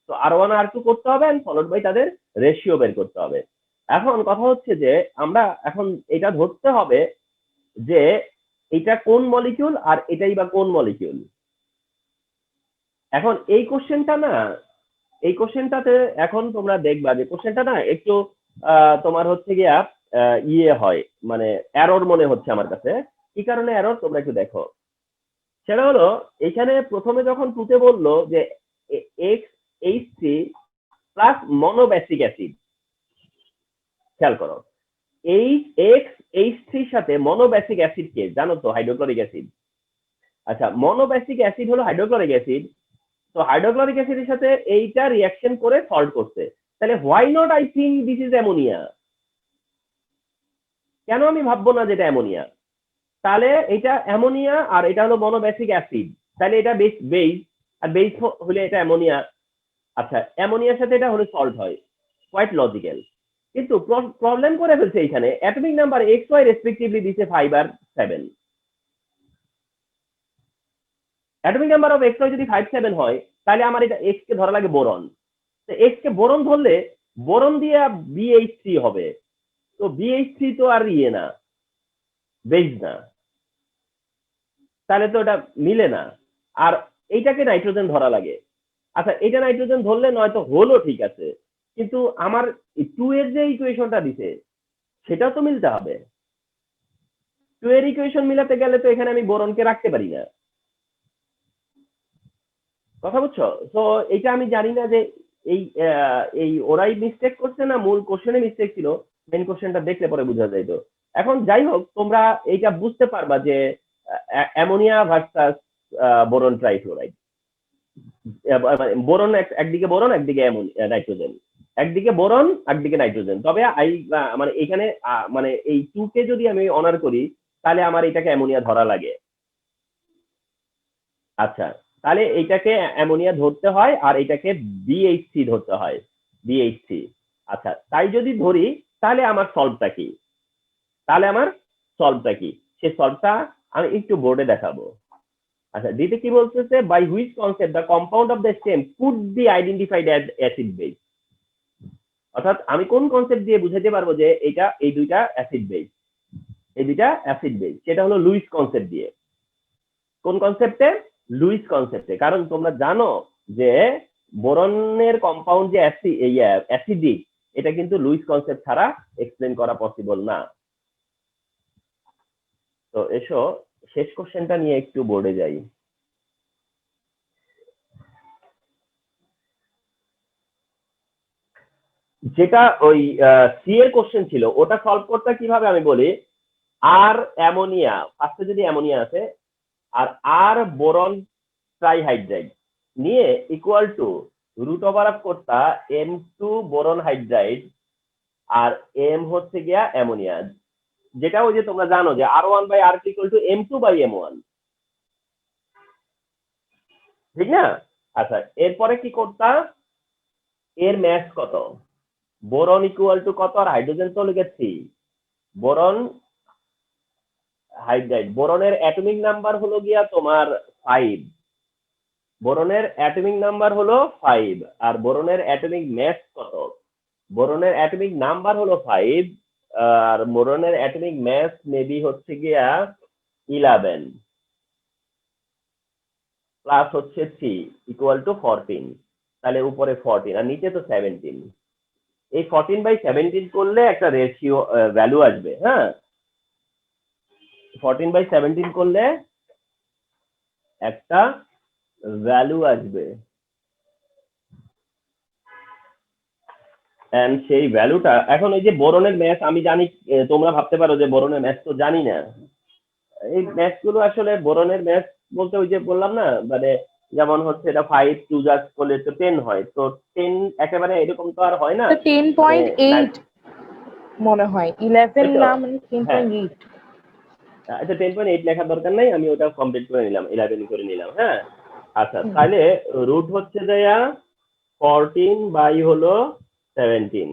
তো R1 R2 করতে হবে এন্ড ফলোড বাই তাদের রেশিও বের করতে হবে। এখন কথা হচ্ছে যে আমরা এখন এটা ধরতে হবে যে এটা কোন মলিকিউল আর এটাই বা কোন মলিকিউল। এখন এই কোশ্চেনটা না, এই কোশ্চেনটাতে এখন তোমরা দেখবা যে কোশ্চেনটা না একটু তোমার হচ্ছে গিয়া ইয়ে হয়, মানে এরর মনে হচ্ছে আমার কাছে। কি কারণে এরর তোমরা একটু দেখো, সেটা হলো এখানে প্রথমে যখন টুতে বললো যে XH3 প্লাস মনোবেসিক অ্যাসিড, খেয়াল করো এই XH3 সাথে মনোবেসিক অ্যাসিড কে জানো তো, হাইড্রোক্লোরিক অ্যাসিড। আচ্ছা, মনোবেসিক অ্যাসিড হলো হাইড্রোক্লোরিক অ্যাসিড, তো হাইড্রোক্লোরিক অ্যাসিডের সাথে এইটা রিঅ্যাকশন করে সল্ট করছে, তাহলে why not I think this is ammonia, কেন আমি ভাববো না যেটা অ্যামোনিয়া, তাহলে এটা অ্যামোনিয়া আর এটা হলো মনোবেসিক অ্যাসিড, তাহলে এটা বেস আর বেস হলে এটা অ্যামোনিয়া। আচ্ছা, অ্যামোনিয়ার সাথে এটা হলে সল্ট হয়, কোয়াইট লজিক্যাল, কিন্তু প্রবলেম করে ফেলছে এখানে, অ্যাটমিক নাম্বার XY রেসপেক্টিভলি দিছে 5 আর 7, অ্যাটমিক নাম্বার অফ XY যদি 5-7 হয় তাহলে আমার এটা X কে ধরা লাগে বোরন, তো X কে বোরন ধরলে বোরন দিয়ে BH3 হবে, তো BH3 তো আর ইয়ে না, বেস না, তাহলে তো এটা মিলে না, আর এইটাকে নাইট্রোজেন ধরা লাগে। আচ্ছা, এটা নাইট্রোজেন ধরলে নয়তো হলো ঠিক আছে, কিন্তু আমার 2 এর যে ইকুয়েশনটা দিছে সেটাও তো মিলতে হবে, 2 এর ইকুয়েশন মিলাতে গেলে তো এখানে আমি বোরনকে রাখতে পারি না, কথা বুঝছো? তো এটা আমি জানি না যে এই এই ওরাই মিস্টেক করছে না মূল কোশ্চেনে মিস্টেক ছিল, মেন কোশ্চেনটা দেখলে পরে বোঝা যাইত। এখন যাই হোক, তোমরা এইটা বুঝতে পারবা যে ammonia versus boron trifluoride, boron একদিকে বোরন একদিকে নাইট্রোজেন, একদিকে বোরন একদিকে নাইট্রোজেন, তবে মানে এখানে মানে এই 2 কে যদি আমি অনার করি তাহলে আমার এটাকে অ্যামোনিয়া ধরা লাগে। আচ্ছা, তাহলে এইটাকে অ্যামোনিয়া ধরতে হয় আর এটাকে BH3 ধরতে হয়, BH3। আচ্ছা, তাই যদি ধরি তাহলে আমার সলভটা কি, তাহলে আমার সলভটা কি, সে সলভটা আমি একটু বোর্ডে দেখাবো। আচ্ছা, দিতে কি বলতেছে, by which concept the compound of the stem could be identified as acid base, অর্থাৎ আমি কোন কনসেপ্ট দিয়ে বুঝাতে পারবো যে এটা এই দুইটা অ্যাসিড বেস, এই দুইটা অ্যাসিড বেস, সেটা হলো লুইস কনসেপ্ট দিয়ে। কোন কনসেপ্টে? লুইস কনসেপ্টে। কারণ তোমরা জানো যে বোরনের কম্পাউন্ড যে অ্যাসিডিক, এটা কিন্তু লুইস কনসেপ্ট ছাড়া এক্সপ্লেন করা পসিবল না। তো এসো শেষ কোশ্চেনটা নিয়ে একটু বোর্ডে যাই। যেটা ওই সি এর কোশ্চেন ছিল ওটা সলভ করতে কিভাবে আমি বলি, আর অ্যামোনিয়া, ফার্স্টে যদি অ্যামোনিয়া আছে আর আর বোরন ট্রাইহাইড্রাইড নিয়ে equal to root over of করতা M2 বোরন হাইড্রাইড আর M হচ্ছে গিয়া অ্যামোনিয়া, যেটা ওই যে তোমরা জানো যে R1/R ইকুয়াল টু M2/M1, ঠিক না? আচ্ছা, এরপরে কি করতা, এর ম্যাস কত, বোরন ইকুয়াল টু কত আর হাইড্রোজেন তো লিখেছি, বোরন হাইড্রাইড, বোরনের অ্যাটমিক নাম্বার হলো গিয়া তোমার 5, বোরনের অ্যাটমিক নাম্বার হলো 5 আর বোরনের অ্যাটমিক ম্যাস কত, বোরনের অ্যাটমিক নাম্বার হলো 5 আর বোরনের অ্যাটমিক ম্যাস মেবি হচ্ছে গিয়া 11 প্লাস হচ্ছে 3 ইকুয়াল টু 14, তাহলে উপরে 14 আর নিচে তো 17, এই 14/17 করলে একটা রেশিও ভ্যালু আসবে, হ্যাঁ 14/17 করলে একটা ভ্যালু আসবে, এন্ড সেই ভ্যালুটা এখন এই যে বোরনের ম্যাথ আমি জানি, তোমরা ভাবতে পারো যে বোরনের ম্যাথ তো জানি না। এই ম্যাথ গুলো আসলে বোরনের ম্যাথ বলতে ওই যে বললাম না, মানে যেমন হচ্ছে এটা 5 2 যা করলে তো 10 হয়, তো 10 একেবারে এরকম তো আর হয় না, 10.8 মনে হয়, 11 ওই তো, না, মানে হ্যাঁ 10.8। আচ্ছা 10.8 লেখার দরকার নাই, আমি ওটা কমপ্লিট করে নিলাম, 11 করে নিলাম, হ্যাঁ। আচ্ছা তাহলে রুট হচ্ছে দেয়া 14 বাই হলো 17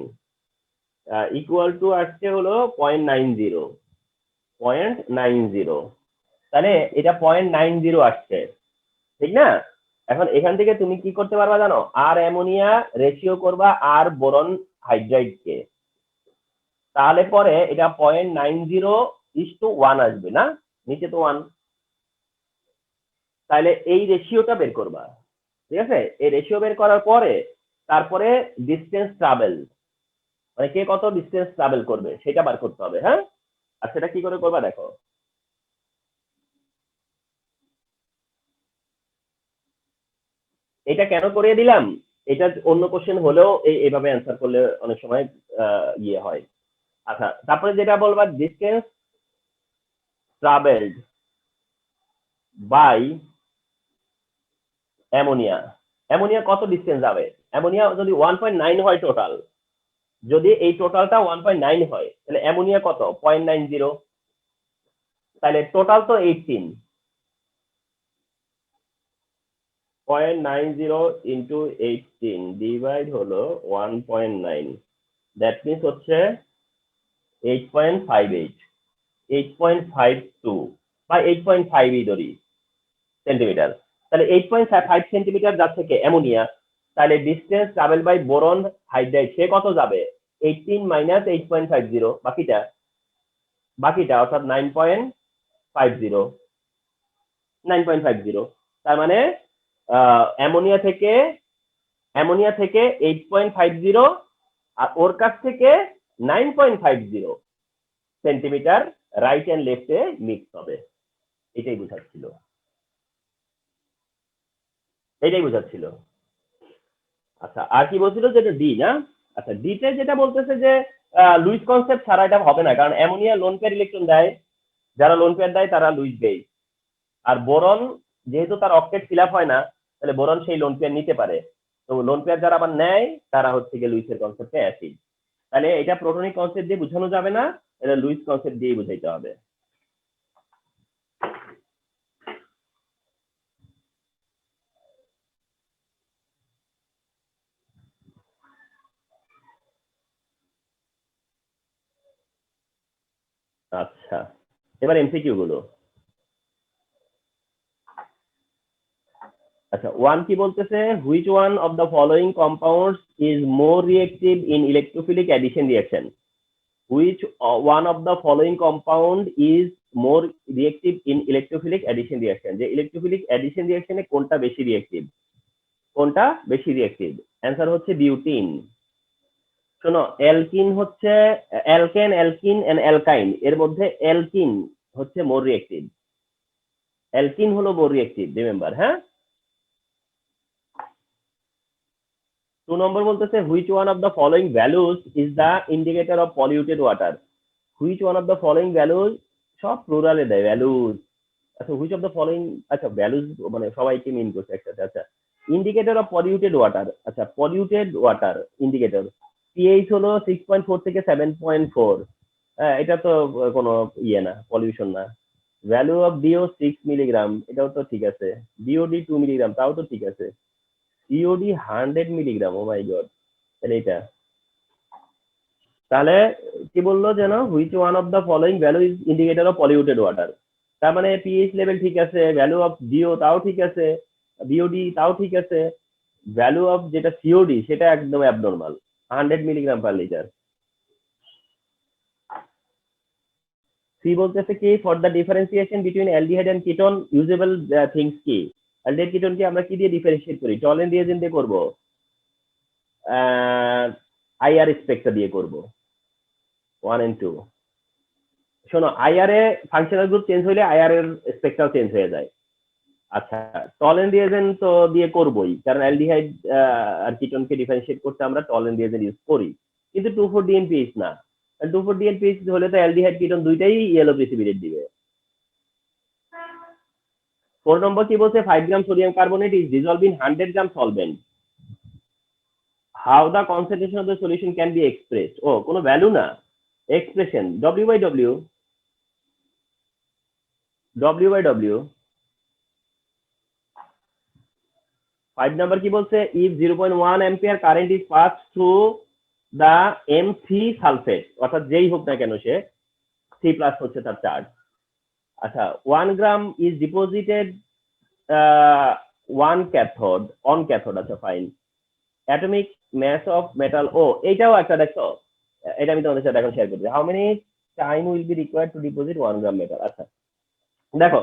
ইকুয়াল টু আসছে হলো 0.90, তাহলে এটা 0.90 আসছে, ঠিক না? এখন এখান থেকে তুমি কি করতে পারবা জানো, আর অ্যামোনিয়া রেশিও করবা আর বোরন হাইড্রাইডকে, তাহলে পরে এটা 0.90:1 আসবে না, নিচে তো 1, তাহলে এই রেশিওটা বের করবা, ঠিক আছে? এই রেশিও বের করার পরে তারপরে ডিস্টেন্স ট্রাভেল, মানে কে কত ডিস্টেন্স ট্রাভেল করবে সেটা বার করতে হবে, হ্যাঁ। আর সেটা কি করে করবা দেখো, এটা কেন করিয়ে দিলাম, এটা অন্য কোশ্চেন হলেও এইভাবে অ্যান্সার করলে অনেক সময় ইয়ে হয়। আচ্ছা তারপরে যেটা বলবা distance travelled by ammonia, ammonia কত ডিস্টেন্স যাবে, অ্যামোনিয়া যদি 1.9 হয় টোটাল, যদি এই টোটালটা 1.9 হয় তাহলে অ্যামোনিয়া কত 0.90, তাহলে টোটাল তো 18, 0.90 ইন্টু 18 ডিভাইড হলো 1.9, দ্যাট মিনস হচ্ছে 8.58, 8.52 বা 8.5 ধরি সেন্টিমিটার, তাহলে 8.5 সেন্টিমিটার যাচ্ছে কে অ্যামোনিয়া, তাহলে distance travel by boron hydride সে কত যাবে 18 মাইনাস 8.50, বাকিটা অর্থাৎ 9.50, তার মানে অ্যামোনিয়া থেকে 8.50 আর ওর কাছ থেকে 9.50 সেন্টিমিটার রাইট এন্ড লেফটে মিক্স হবে, এটাই বোঝাচ্ছিল। আচ্ছা আর কি বলছিল যে এটা ডি না, আচ্ছা ডিতে যেটা বলতেছে যে লুইস কনসেপ্ট ছাড়া এটা হবে না, কারণ অ্যামোনিয়া লোন পেয়ার ইলেকট্রন দেয়, যারা লোন পেয়ার দেয় তারা লুইস বেস, আর বোরন যেহেতু তার অক্টেট ফিল আপ হয় না, তাহলে বোরন সেই লোন পেয়ার নিতে পারে, তো লোন পেয়ার যারা আবার নেয় তারা হচ্ছে গিয়ে লুইসের কনসেপ্টে অ্যাসিড, তাহলে এটা প্রোটনিক কনসেপ্ট দিয়ে বোঝানো যাবে না, এটা লুইস কনসেপ্ট দিয়ে বুঝাইতে হবে। আচ্ছা এবার এমসিকিউ গুলো, আচ্ছা ওয়ান কি বলতেছে, which one of the following compounds is more reactive in electrophilic addition reaction, which one of the following compound is more reactive in electrophilic addition reaction, যে ইলেকট্রোফিলিক অ্যাডিশন রিয়াকশনে কোনটা বেশি রিয়েক্টিভ, অ্যান্সার হচ্ছে butene. শোনো alkyne হচ্ছে alkyne and অ্যালকাইন, এর মধ্যে alkyne হচ্ছে মোর reactive, alkyne হলো মোর রিয়েক্টিভ, রিমেম্বার, হ্যাঁ। 2 নম্বর বলতেছে which one of the following values is the indicator of polluted water, which one of the following values, সব প্লুরালে দেয় ভ্যালুজ, আচ্ছা হুইচ অফ দ্য ফলোইং, আচ্ছা ভ্যালুজ মানে সবাইকে মিন করছে একসাথে, আচ্ছা ইন্ডিকেটর অফ পলিউটেড ওয়াটার, আচ্ছা পলিউটেড ওয়াটার ইন্ডিকেটর পিএইচ হলো 6.4 থেকে 7.4, হ্যাঁ এটা তো কোনো ইয়ে না, পলিউশন না। ভ্যালু অফ ডিও 6 মিলিগ্রাম, এটাও তো ঠিক আছে, ডিওডি 2 মিলিগ্রাম, তাও তো ঠিক আছে, সিওডি 100 মিলিগ্রাম, ও মাই গড, তাহলে এটা, তাহলে কি বললো যেন which one of the following value is indicator of polluted water, তার মানে পিএইচ লেভেল ঠিক আছে, ভ্যালু অফ ডিও তাও ঠিক আছে, বিওডি তাও ঠিক আছে, ভ্যালু অফ যেটা সিওডি সেটা একদম abnormal, 100 milligram per litre. C বলতেছে কি for the differentiation between aldehyde and ketone usable things কি, অ্যালডিহাইড কিটোনকে আমরা কি দিয়ে ডিফারেন্সিয়েট করি, টলেন রিয়েজেন্ট দিয়ে করবো, আইআর স্পেকটা দিয়ে করব 1 and 2। শোনো, আইআর এ ফাংশনাল গ্রুপ চেঞ্জ হলে আইআর এর স্পেকটাও চেঞ্জ হয়ে যায়। আচ্ছা, টলেন্ট রিয়েজেন্ট তো দিয়ে করবই, কারণ অ্যালডিহাইড আর কিটোনকে ডিফারেন্সিয়েট করতে আমরা টলেন্ট রিয়েজেন্ট ইউজ করি, কিন্তু 2,4-DNPH না। 2,4-DNPH হলে তো অ্যালডিহাইড কিটোন দুইটাই ইয়েলো প্রিসিপিটেট দিবে। 4 নম্বর কি বলছে? 5 gram sodium carbonate is dissolved in 100 gram solvent. How the concentration of the solution can be expressed? ও কোনো ভ্যালু না, এক্সপ্রেশন W/W। W/W 5 নাম্বার কি বলছে? if 0.1 ampere current is passed through the M3 sulphate, অর্থাৎ যেই হোক না কেন সে C+ হচ্ছে তার চার্জ। আচ্ছা, 1 গ্রাম is deposited one cathode on cathode। আচ্ছা fine. atomic mass of metal, ও এইটাও একটা দেখো, এটা আমি তোমাদের সাথে এখন শেয়ার করছি। how many time will be required to deposit 1 gram metal। আচ্ছা দেখো,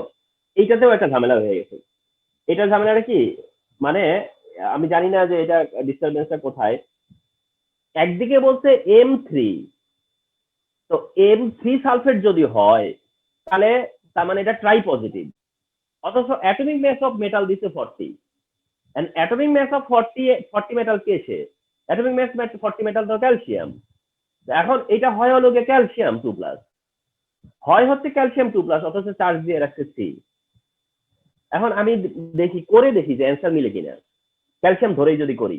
এইটাতেও একটা ঝামেলা হয়ে গেছে। এটা ঝামেলাটা কি, মানে আমি জানি না যে এটা ডিস্টারবেন্সটা কোথায়। একদিকে বলছে M3, তো M3 সালফেট যদি হয় তাহলে তার মানে এটা ট্রাই পজিটিভ, অথচ অ্যাটমিক মাস অফ মেটাল দিচ্ছে 40। And atomic mass of 40 metal কে সে? অ্যাটমিক মাস 40 মেটাল তো ক্যালসিয়াম। এখন এটা হয় হলো গিয়ে ক্যালসিয়াম 2+, হয় হচ্ছে ক্যালসিয়াম 2+, অথচ চার্জ দিয়ে রাখছে C। এখন আমি দেখি যে অ্যান্সার মিলে কিনা। ক্যালসিয়াম ধরেই যদি করি,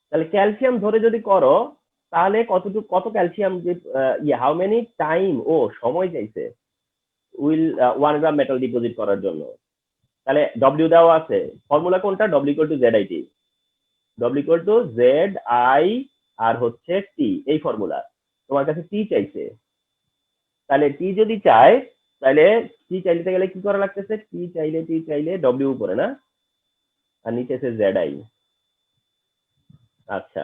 তাহলে ক্যালসিয়াম ধরে যদি করো তাহলে কত ক্যালসিয়াম যে হাউ মেনি টাইম, ও সময় চাইছে উইল 1 গ্রাম মেটাল ডিপোজিট করার জন্য। তাহলে ডব্লিউ দেওয়া আছে, ফর্মুলা কোনটা? W equal to ZIT, W equal to ZI আর হচ্ছে T, এই ফর্মুলা। তোমার কাছে T চাইছে, তাহলে T যদি চায় তাহলে T চাইতে গেলে কি করা লাগতেছে? T চাইলে ডব্লিউ উপরে না, আর নিচে আছে ZI। আচ্ছা,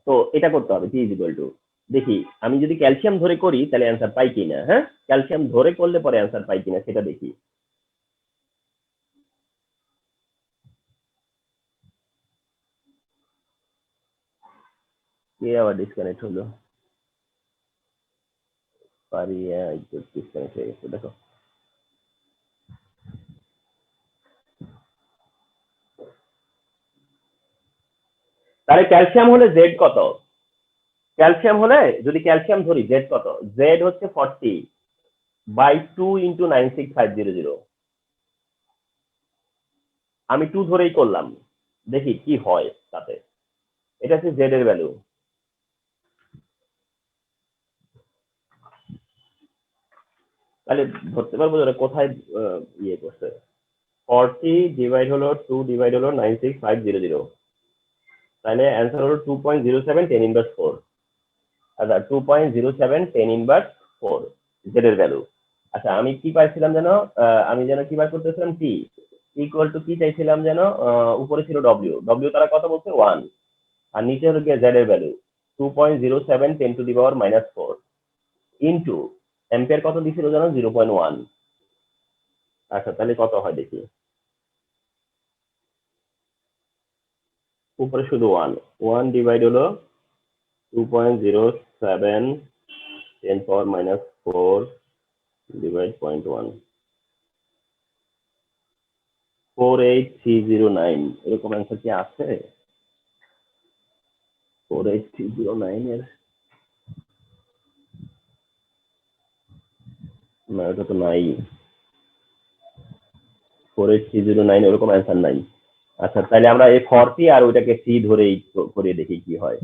তো এটা করতে হবে T ইকুয়াল টু, দেখি আমি যদি ক্যালসিয়াম ধরে করি তাহলে অ্যান্সার পাই কিনা। হ্যাঁ, ক্যালসিয়াম ধরে করলে পরে অ্যান্সার পাই কিনা সেটা দেখি। কে আবার ডিসকানেক্ট হলো? পারিয়া ডিসকানেক্ট হয়ে গেছে, দেখো। তাহলে ক্যালসিয়াম হলে জেড কত? ক্যালসিয়াম হলে যদি ক্যালসিয়াম ধরি জেড কত? জেড হচ্ছে 40/2 × 96500। আমি 2 ধরেই করলাম, দেখি কি হয় তাতে। এটা হচ্ছে জেড এর ভ্যালু। তাহলে ধরতে পারবো যে কোথায় ইয়ে করছে। 40 ডিভাইড হলো 2 ডিভাইড হলো 96500, তাহলে অ্যান্সার হলো 2.07 10 ইনভার্স 4। আচ্ছা, 2.07 10 ইনভার্স 4 জেড এর ভ্যালু। আচ্ছা, আমি কি পাইছিলাম যেন? আমি যেন কি বার করতেছিলাম? T ইকুয়াল টু কি চাইছিলাম যেন? উপরে ছিল ডব্লিউ তারা কত বলছে? 1, আর নিচে হলো গিয়ে জেড এর ভ্যালু 2.07 10⁻⁻4 ইন্টু অ্যাম্পিয়ার কত দিছিল যেন? 0.1। আচ্ছা, তাহলে কত হয় দেখি। উপরে শুধু 1 ডিভাইড হলো 2.07 10⁻⁻4 ডিভাইড 0.1, 48309। এরকম অ্যান্সার কি আছে? 48309 এর না, এটা তো নাই। 48309 এরকম অ্যান্সার নাই। আচ্ছা, তাহলে আমরা এই 40 আর ওইটাকে C ধরেই করে দেখি কি হয়।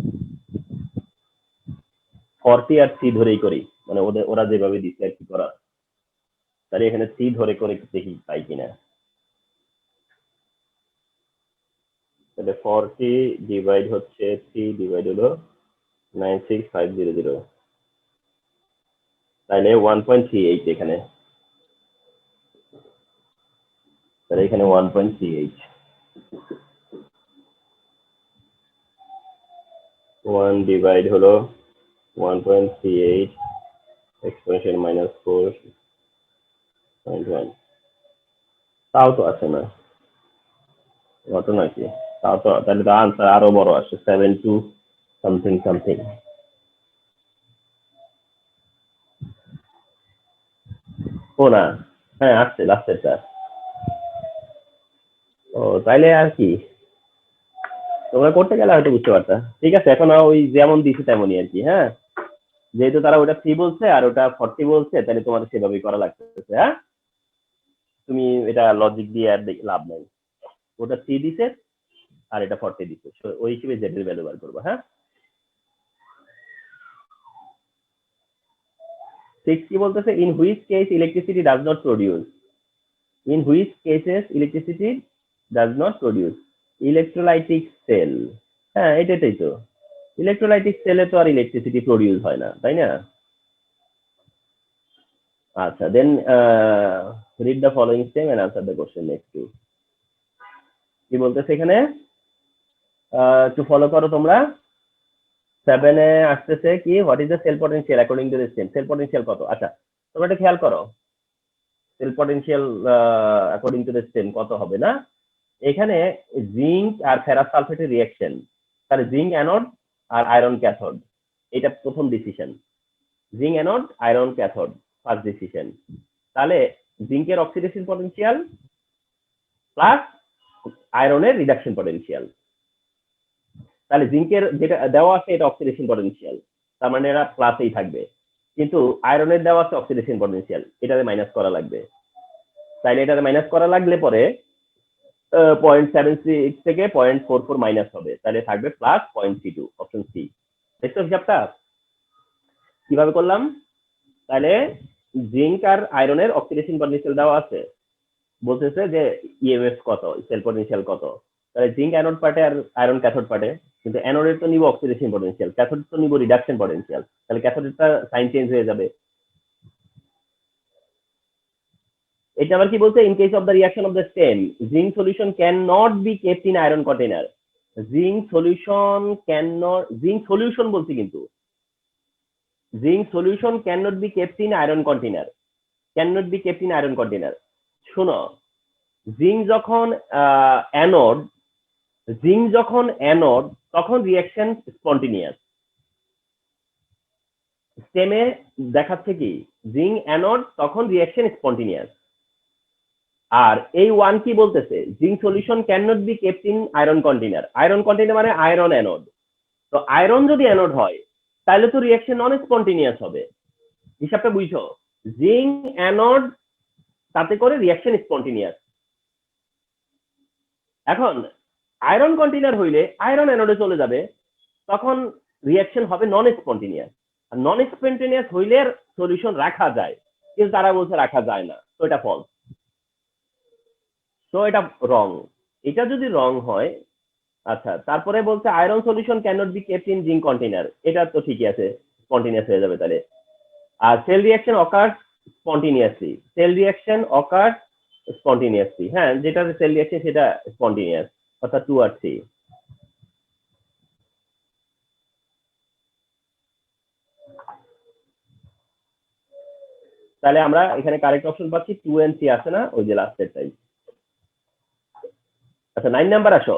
40 আর C ধরেই করি, মানে ওরা যেভাবে দিচ্ছে আর কি করা। তাহলে এখানে C ধরে করে দেখি পাই কিনা। তাহলে 40 ডিভাইড হচ্ছে 3 ডিভাইড হলো 96500, তাহলে 1.38 এখানে। তাহলে এখানে 1.38, 1 ডিভাইড হলো 1.38 এক্সপোনেনশিয়াল -4.1। তাও তো আসে না, অত নাকি? তাও তো, তাহলে তো আনসার আরো বড় আসে, 72 সামথিং ও না, হ্যাঁ আসছে লাস্টেরটা। ও তাইলে আর কি, তোমরা করতে গেলে হয়তো বুঝতে পারতা। ঠিক আছে, এখন ওই যেমন দিছি তেমনই আর কি। হ্যাঁ, যেহেতু তারা ওটা 3 বলছে আর ওটা 40 বলছে, তাহলে তোমাদের সেভাবেই করা লাগতেছে। হ্যাঁ, তুমি এটা লজিক দিয়ে আর লাভ নাই। ওটা 3 দিছে আর এটা 40 দিছে, ওই হিসেবে জেড এর ভ্যালু বার করবো। হ্যাঁ, 6 কি বলতেছে, in which case electricity does not produce, in which cases electricity does not produce electrolytic cell. হ্যাঁ, এটাই তো, ইলেকট্রোলাইটিক সেলে তো আর ইলেকট্রিসিটি প্রডিউস হয় না, তাই না? আচ্ছা, then read the following step and answer the question next two. কি বলতেছে এখানে, একটু ফলো করো তোমরা। 7 এ আসতেছে কি, what is the cell potential according to the stem. Cell potential কত? আচ্ছা, তোমরা একটা খেয়াল করো, cell potential according to the stem কত হবে না? এখানে জিঙ্ক আর ফেরাস সালফেটের রিঅ্যাকশন, তাহলে জিঙ্ক অ্যানোড আর আয়রন ক্যাথোড, এটা প্রথম decision. Zinc anode, iron cathode, first decision. তাহলে জিঙ্কের অক্সিডেশন পটেনশিয়াল প্লাস আয়রনের রিডাকশন পটেনশিয়াল। তাহলে জিঙ্কের যেটা দেওয়া আছে এটা অক্সিডেশন পটেনশিয়াল, তার মানে এরা প্লাসেই থাকবে। কিন্তু আয়রনের দেওয়া আছে অক্সিডেশন পটেনশিয়াল, এটাতে মাইনাস করা লাগবে। তাইলে এটাতে মাইনাস করা লাগলে পরে 0.76 থেকে 0.44 মাইনাস হবে, তাহলে থাকবে প্লাস 0.32, অপশন সি। দেখছো হিসাবটা কিভাবে করলাম? তাহলে জিঙ্ক আর আয়রনের অক্সিডেশন পটেনশিয়াল দেওয়া আছে, বলতেছে যে ইএমএফ কত, সেল পটেনশিয়াল কত। তাহলে জিঙ্ক অ্যানোড পার্টে আর আয়রন ক্যাথোড পার্টে, কিন্তু অ্যানোডের তো নিব অক্সিডেশন পটেনশিয়াল, ক্যাথোড তো নিব রিডাকশন পটেনশিয়াল, তাহলে ক্যাথোডেরটা সাইন চেঞ্জ হয়ে যাবে। এটা আবার কি বলছে, in case of the reaction of the stem zinc solution can not be kept in iron container. Zinc solution can not, zinc solution বলছি কিন্তু, zinc solution can not be kept in iron container, can not be kept in iron container. শোনো, zinc যখন anode, zinc যখন anode তখন reaction spontaneous. স্টেমে দেখাচ্ছে কি, zinc anode তখন reaction spontaneous. আর এই ওয়ান কি বলতেছে, zinc solution can not be kept in iron container. Iron container মানে আয়রন অ্যানোড, তো আয়রন যদি অ্যানোড হয় তাহলে তো রিঅ্যাকশন নন স্পন্টিনিয়াস হবে। হিসাবটা বুঝছো, জিঙ্ক অ্যানোড তাতে করে রিঅ্যাকশন স্পন্টিনিয়াস। এখন আয়রন কন্টেনার হইলে আয়রন অ্যানোডে চলে যাবে, তখন রিঅ্যাকশন হবে নন স্পন্টিনিয়াস। আর নন স্পন্টিনিয়াস হইলে সলিউশন রাখা যায়, কিন্তু তারা বলছে রাখা যায় না, তো এটা ফলস, তো এটা রং। এটা যদি রং হয়, আচ্ছা তারপরে বলছে iron solution can not be kept in zinc container, এটা তো ঠিকই আছে, স্পন্টিনিয়াস হয়ে যাবে তাহলে। আর cell reaction occurs spontaneously, cell reaction occurs spontaneously, হ্যাঁ যেটা সেল রিঅ্যাকশন সেটা স্পন্টিনিয়াস, অর্থাৎ 2 আর 3। তাহলে আমরা এখানে কারেক্ট অপশন পাচ্ছি 2 এন্ড 3 আছে না, ওই যে লাস্টের টাইম। আচ্ছা 9 নাম্বার আসো,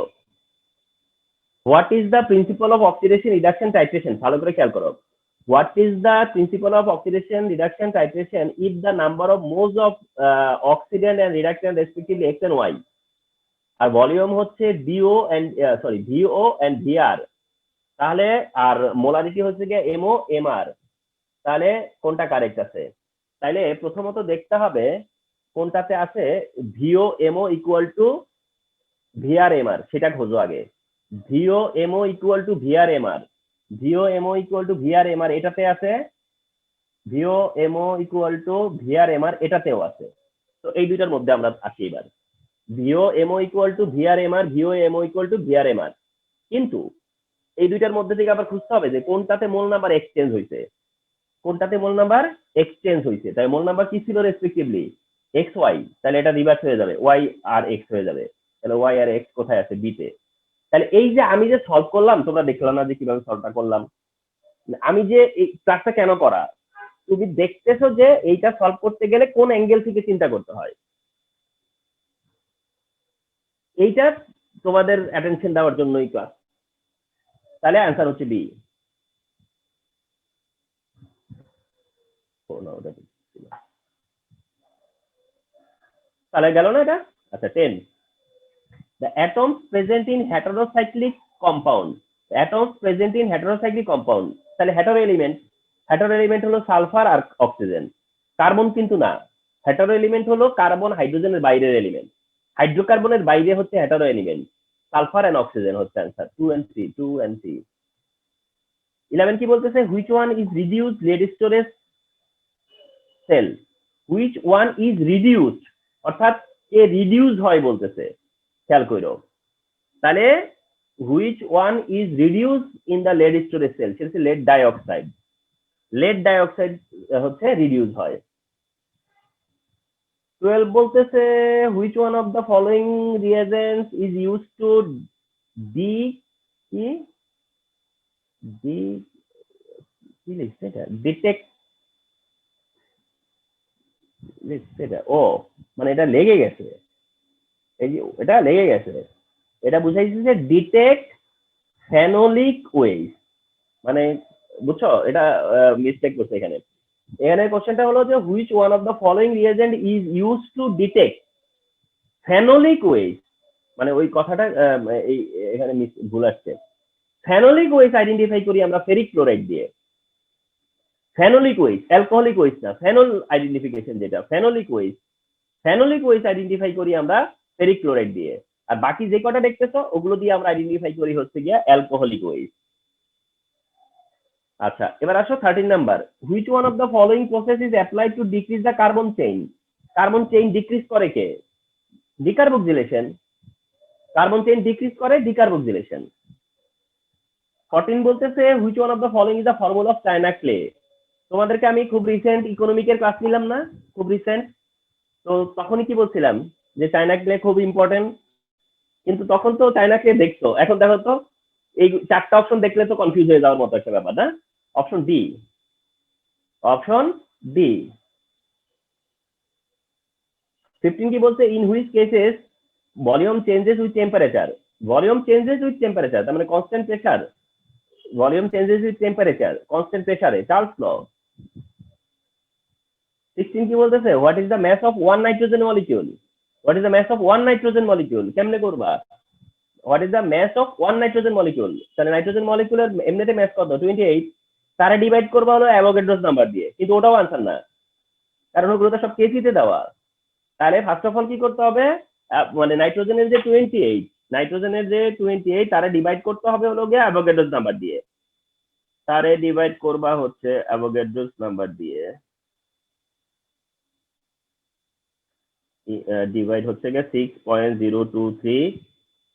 what is the principle of oxidation reduction titration. ভালো করে খেয়াল করো, what is the principle of oxidation reduction titration if the number of moles of oxidant and reductant respectively X and Y, আর volume হচ্ছে VO and VO and VR, তাহলে আর molarity হচ্ছে গিয়ে এমও এমআর, তাহলে কোনটা কারেক্ট আছে? তাহলে প্রথমত দেখতে হবে কোনটাতে আছে VO MO equal to VR MR, সেটা খোঁজো আগে। VO MO equal to VR MR, VO MO equal to VR MR এটাতে আছে, VO MO equal to VR MR এটাতেও আছে। তো এই দুইটার মধ্যে আমরা আসি এবার, VO MO equal to VR MR, VO MO equal to VR MR, কিন্তু এই দুইটার মধ্যে থেকে আবার খুঁজতে হবে যে কোনটাতে মোল নাম্বার এক্সচেঞ্জ হয়েছে, কোনটাতে মোল নাম্বার এক্সচেঞ্জ হয়েছে। তাই মোল নাম্বার কি ছিল রেসপেক্টিভলি এক্স ওয়াই, তাহলে এটা রিভার্স হয়ে যাবে, ওয়াই আর এক্স হয়ে যাবে। তাহলে ওয়াই আর এক্স কোথায় আছে, বিতে। তাহলে এই যে আমি যে সলভ করলাম, তোমরা দেখলাম না যে কিভাবে সলভটা করলাম, আমি যে এই ক্লাসটা কেন করা, তুমি দেখতেছো যে এইটা সলভ করতে গেলে কোন অ্যাঙ্গেল থেকে চিন্তা করতে হয়, এইটা তোমাদের অ্যাটেনশন দেওয়ার জন্যই ক্লাস। তাহলে অ্যান্সার হচ্ছে বি। তাহলে গেল না এটা? আচ্ছা 10, the atoms present in heterocyclic compound, atoms present in heterocyclic compound, তাহলে হেটারো এলিমেন্ট হলো সালফার আর অক্সিজেন, কার্বন কিন্তু না। হেটারো এলিমেন্ট হলো কার্বন হাইড্রোজেনের বাইরের এলিমেন্ট, হাইড্রোকার্বনের বাইরে হচ্ছে hetero element, sulphur and oxygen হচ্ছে অ্যান্সার 2 and 3। 11 কি বলতেছে, which one is reduced lead storage cell, which one is reduced অর্থাৎ এ রিডিউস হয় বলতেছে, খেয়াল করো। তাহলে which one is reduce in the lead storage cell, সেটা হচ্ছে লেড ডাইঅক্সাইড হচ্ছে রিডিউস হয়। 12 বলতেছে which one of the following reagents is use to D কি লিখছে এটা, ডিটেক্ট লিখছে এটা, ও মানে এটা লেগে গেছে, এই যে এটা লেগে গেছে, এটা বুঝাইছে যে ডিটেক্ট ফেনোলিক ওয়েজ, মানে বুঝছো এটা মিস্টেক করছে এখানে। এখানে কোশ্চেনটা হলো যে which one of the following reagent is use to detect phenolic O H, মানে ওই কথাটা এখানে ভুল আসছে। ফেনোলিক ওয়েজ আইডেন্টিফাই করি আমরা ফেরিক ক্লোরাইড দিয়ে, ফেনোলিক ওয়েজ অ্যালকোহলিক ওয়েজ না, ফেনল আইডেন্টিফিকেশন যেটা ফেনোলিক ওয়েজ আইডেন্টিফাই করি আমরা ফেরিক ক্লোরাইড দিয়ে, আর বাকি যে কটা দেখতেছো ওগুলো দিয়ে আমরা আইডেন্টিফাই করি হচ্ছে গিয়া অ্যালকোহলিক ওয়েজ। আচ্ছা এবার আসো 13 number, which one of the following process is applied to decrease the carbon chain decrease করে কে, ডিকার্বক্সিলেশন, কার্বন চেইন ডিক্রিজ করে ডিকার্বক্সিলেশন। 14 বলতেছে which one of the following is the formula of China clay, তোমাদেরকে আমি খুব recent ইকোনমিকের class নিলাম না, খুব recent, তো তখনই কি বলছিলাম যে চায়না ক্লে খুব ইম্পর্টেন্ট, কিন্তু তখন তো চায়না ক্লে দেখছো, এখন দেখো তো এই 4টা অপশন দেখলে তো কনফিউজ হয়ে যাওয়ার মতো একটা ব্যাপার না। Option D. 15 কি বলছে, in which cases volume changes with temperature, তার মানে constant pressure, volume changes with temperature constant প্রেসারে, চার্লস ল। 16 কি বলতেছে, what is the mass of one nitrogen molecule, কেমনে করবা, what is the mass of one nitrogen molecule, তাহলে nitrogen মলিকিউলের এমনিতে মাস কত 28, তারা ডিভাইড করবা হলো অ্যাভোগাড্রোস নাম্বার দিয়ে, কিন্তু ওটাও আনসার না, কারণ ওগুলো তো সব কেজিতে দেওয়া। তাহলে ফার্স্ট অফ অল কি করতে হবে, মানে নাইট্রোজেনের যে 28 তারা ডিভাইড করতে হবে হলো গিয়ে অ্যাভোগাড্রোস নাম্বার দিয়ে, তারে ডিভাইড করবা হচ্ছে অ্যাভোগাড্রোস নাম্বার দিয়ে, ডিভাইড হচ্ছে গিয়ে 6.023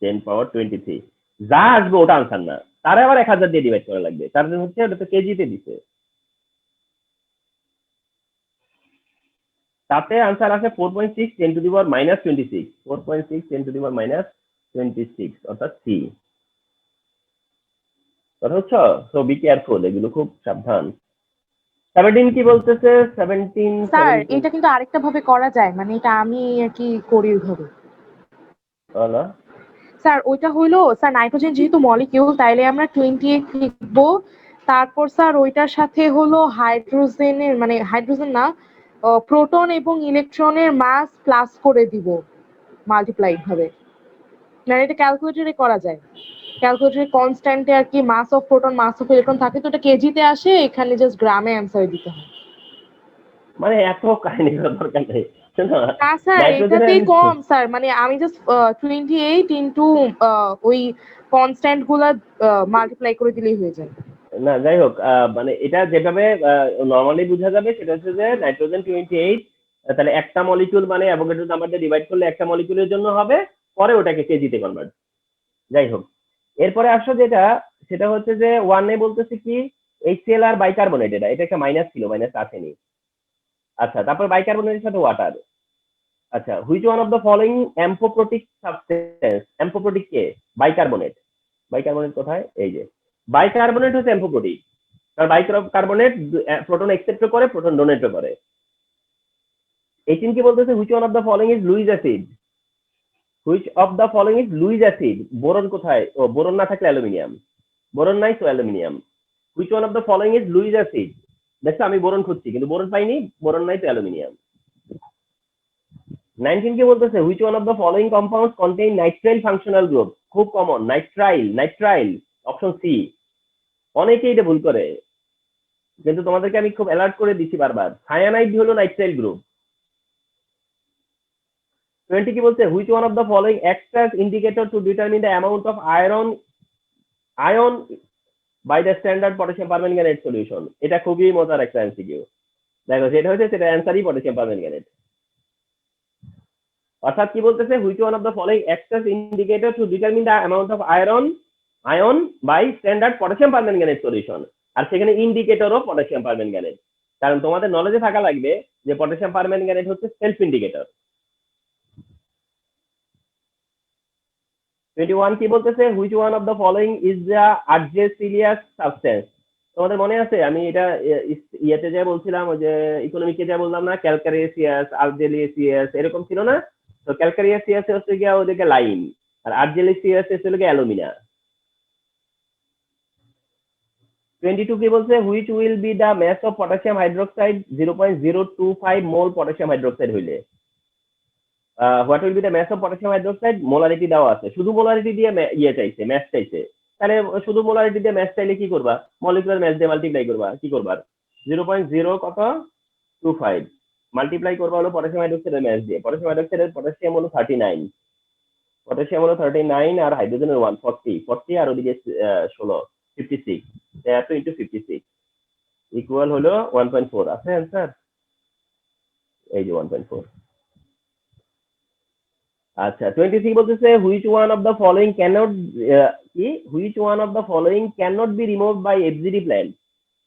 10^23, যা আসবে ওটা আনসার না, তারা আবার 1000 দিয়ে ডিভাইড করা লাগবে, তার হচ্ছে ওটা তো কেজিতে দিছে, তাতে আনসার আছে 4.6 10^-26, 4.6 10^-26 অর্থাৎ সি। কথা হচ্ছে, সো বি কেয়ারফুল, এগুলো খুব সাবধান। 17 কি বলতেছে, 17 স্যার এটা কিন্তু আরেকটা ভাবে করা যায়, মানে এটা আমি আর কি করি ওইভাবে। বলো স্যার ওইটা হইলো, স্যার নাইট্রোজেন যেহেতু মলিকিউল তাইলে আমরা 28 লিখবো, তারপর স্যার ওইটার সাথে হলো হাইড্রোজেনের, মানে হাইড্রোজেন না, প্রোটন এবং ইলেকট্রনের মাস প্লাস করে দিব মাল্টিপ্লাইড ভাবে, মানে এটা ক্যালকুলেটরে করা যায়, ক্যালকুলেটরে কনস্ট্যান্টে আর কি mass of proton mass of electron থাকে, তো এটা কেজিতে আসে, এখানে জাস্ট গ্রামে অ্যান্সার দিতে হয়। মানে এত কাহিনী দরকার নেই, না স্যার এটাতেই কম স্যার, মানে আমি জাস্ট 28 ইনটু ওই কনস্ট্যান্ট গুলা মাল্টিপ্লাই করে দিলেই হয়ে যায়। না যাই হোক, মানে এটা যেভাবে নরমালি বোঝা যাবে সেটা হচ্ছে যে নাইট্রোজেন 28, তাহলে একটা মলিকিউল মানে অ্যাভোগাড্রো নাম্বার দিয়ে ডিভাইড করলে একটা মলিকিউলের জন্য হবে, পরে ওটাকে কেজিতে কনভার্ট। যাই হোক, এরপরে আসো যেটা, সেটা হচ্ছে যে 1 এ বলতেছে কি HCl আর বাইকার্বনেট, এটা একটা মাইনাস ছিল, মাইনাস আসেনি। আচ্ছা তারপর বাইকার্বনেটের সাথে ওয়াটার। আচ্ছা which one of the following amphiprotic substance, amphiprotic কে, বাইকার্বনেট কোথায়, এই যে বাইকার্বনেট হচ্ছে অ্যাম্ফোপ্রোটিক, কারণ বাইকার্বনেট প্রোটন অ্যাকসেপ্ট করে, প্রোটন ডোনেট করে। 18 কি বলতেছে, which one of the following is Lewis acid, boron কোথায়, ও বোরন না থাকলে অ্যালুমিনিয়াম, বোরন নাই, so aluminium. Which one of the following is Lewis acid? দেখছো আমি বোরন খুঁজছি কিন্তু বোরন পাইনি, বোরন নাই তো অ্যালুমিনিয়াম। 19 কে বলতেছে which one of the following compounds contain nitrile functional group? খুব কমন, নাইট্রাইল, অপশন সি। অনেকেই এটা ভুল করে, কিন্তু তোমাদেরকে আমি খুব অ্যালার্ট করে দিচ্ছি বারবার, সায়ানাইড হলো নাইট্রাইল গ্রুপ। 20 কি বলছে which one of the following acts as indicator to determine the amount of ion by the standard potassium permanganate solution? এটা খুবই মজার একটা এমসিকিউ। দেখো যেটা হচ্ছে সেটা অ্যান্সারই পটাশিয়াম পারম্যাঙ্গানেট। অর্থাৎ কি বলতেছে which one of the following acts as indicator to determine the amount of ion by standard potassium permanganate solution. আর সেখানে ইন্ডিকেটরও পটাশিয়াম পারম্যাঙ্গানেট, কারণ তোমাদের নলেজে থাকা লাগবে যে পটাশিয়াম পারম্যাঙ্গানেট হচ্ছে সেলফ ইন্ডিকেটর। 21 কি বলতেছে which one of the following is the argillaceous substance? তোমাদের মনে আছে আমি এটা ইয়েতে যা বলছিলাম, ওই যে ইকোনমিকে যা বললাম না, ক্যালকারিয়াসিয়াস, আর্জেলিয়াসিয়াস এরকম ছিল না? তো ক্যালকারিয়াসিয়াস হচ্ছে গিয়া ওদিকে লাইম, আর আর্জেলিয়াসিয়াস হচ্ছে গিয়ে অ্যালুমিনা। 22 কি বলছে which will be the mass of potassium hydroxide 0.025 mole potassium hydroxide হইলে? What will be the mass of potassium hydroxide? Molarity দেওয়া আছে, শুধু মোলারিটি দিয়ে ইয়ে চাইছে, ম্যাস চাইছে। তাহলে শুধু মোলারিটি দিয়ে ম্যাস চাইলে কি করবা? মলিকুলার ম্যাস দিয়ে মাল্টিপ্লাই করবা। কি করবা? 0.0 কত 25 মাল্টিপ্লাই করবা হলো পটাশিয়াম হাইড্রোক্সাইডের ম্যাস দিয়ে। পটাশিয়াম হাইড্রোক্সাইডের পটাশিয়াম হলো 39, পটাশিয়াম হলো 39, আর হাইড্রোজেনের 140 আর ওদিকে 16 56, এত ইন্টু 56 ইকুয়াল হলো 1.4। আছে অ্যান্সার? এই যে 1.4। আচ্ছা 23 বলতেছে which one of the following cannot which one of the following cannot be remove by FGD plant?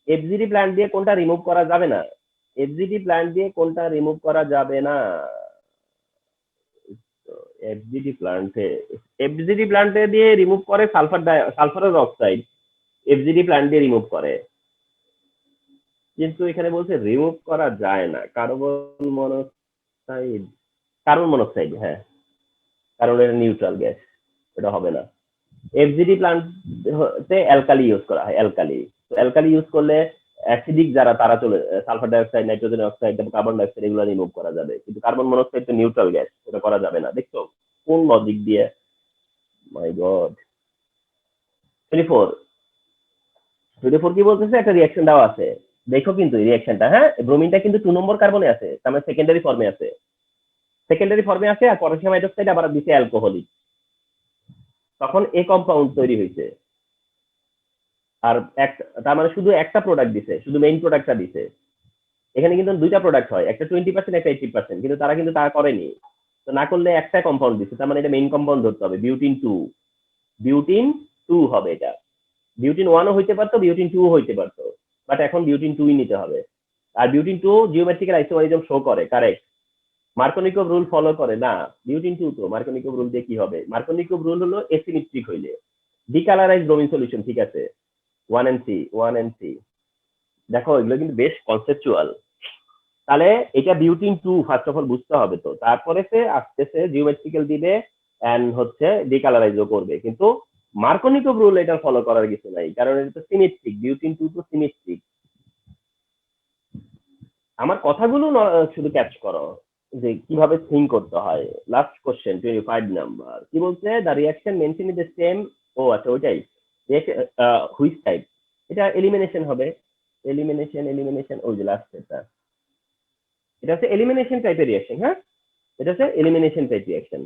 FGD plant দিয়ে কোনটা রিমুভ করা যাবে না? এফজিডি প্ল্যান্ট দিয়ে কোনটা রিমুভ করা যাবে না? এফজিডি প্ল্যান্টে দিয়ে রিমুভ করে সালফারের অক্সাইড, এফজিডি প্ল্যান্ট দিয়ে রিমুভ করে, কিন্তু এখানে বলছে রিমুভ করা যায় না। কার্বন মনোক্সাইড, হ্যাঁ, কারণ এটা নিউট্রাল গ্যাস, এটা হবে না। এফজিডি প্ল্যান্টে অ্যালকালি ইউজ করা হয়, অ্যালকালি। তো অ্যালকালি ইউজ করলে অ্যাসিডিক যারা তারা চলে, sulphur dioxide, nitrogen oxide, carbon dioxide এগুলো রিমুভ করা যাবে, কিন্তু কার্বন মনোক্সাইড তো নিউট্রাল গ্যাস, ওটা করা যাবে না। দেখছো কোন লজিক দিয়ে? মাই গড। 24 কি বলতেছে একটা রিঅ্যাকশন দেওয়া আছে, দেখো কিন্তু রিঅ্যাকশনটা, হ্যাঁ, ব্রোমিনটা কিন্তু 2 নম্বর কার্বনে আছে, তার মানে সেকেন্ডারি ফর্মে আছে, আর পটাশিয়াম হাইড্রোক্সাইড আবার দিছে অ্যালকোহলিক, তখন এ কম্পাউন্ড তৈরি হয়েছে। আর তার মানে শুধু একটা প্রোডাক্ট দিছে, শুধু মেইন প্রোডাক্টটা দিছে। এখানে কিন্তু দুইটা প্রোডাক্ট হয়, একটা 20% একটা 80%, কিন্তু তারা কিন্তু তা করেনি। তো না করলে একটা কম্পাউন্ড দিছে, তার মানে এটা মেইন কম্পাউন্ড ধরতে হবে, বিউটিন 2 হবে এটা। বিউটিন 1ও হইতে পারতো, বিউটিন 2ও হইতে পারতো, বাট এখন বিউটিন 2ই নিতে হবে। আর বিউটিন 2 জিওমেট্রিক্যাল আইসোমারিজম শো করে, কারেক্ট। মার্কোনিকভ রুল ফলো করে না, বিউটিন 2 তো মার্কোনিকভ রুল দিয়ে কি হবে? মার্কোনিকভ রুল হলো এসিমেট্রিক হইলে ডিকালারাইজ ব্রোমিন সলিউশন, ঠিক আছে। 1 and 3 দেখো এগুলো কিন্তু বেশ কনসেপচুয়াল। তাহলে এটা বিউটিন 2 ফার্স্ট অফ অল বুঝতে হবে, তো তারপরে সে আসতেছে জিওমেট্রিক্যাল দিবে এন্ড হচ্ছে ডিকালারাইজও করবে, কিন্তু মার্কোনিকভ রুল এটা ফলো করার কিছু নাই, কারণ এটা তো সিমেট্রিক, বিউটিন 2 তো সিমেট্রিক। আমার কথাগুলো শুধু ক্যাচ করো যে কিভাবে থিঙ্ক করতে হয়। লাস্ট কোশ্চেন 25 নাম্বার কি বলছে? The reaction mention is the same. ও আচ্ছা ওইটাই, হুইচ টাইপ? এটা এলিমিনেশন হবে, এলিমিনেশন ওই যে লাস্ট এটা হচ্ছে এলিমিনেশন টাইপের রিঅ্যাকশন, হ্যাঁ, এটা হচ্ছে এলিমিনেশন টাইপ রিঅ্যাকশন।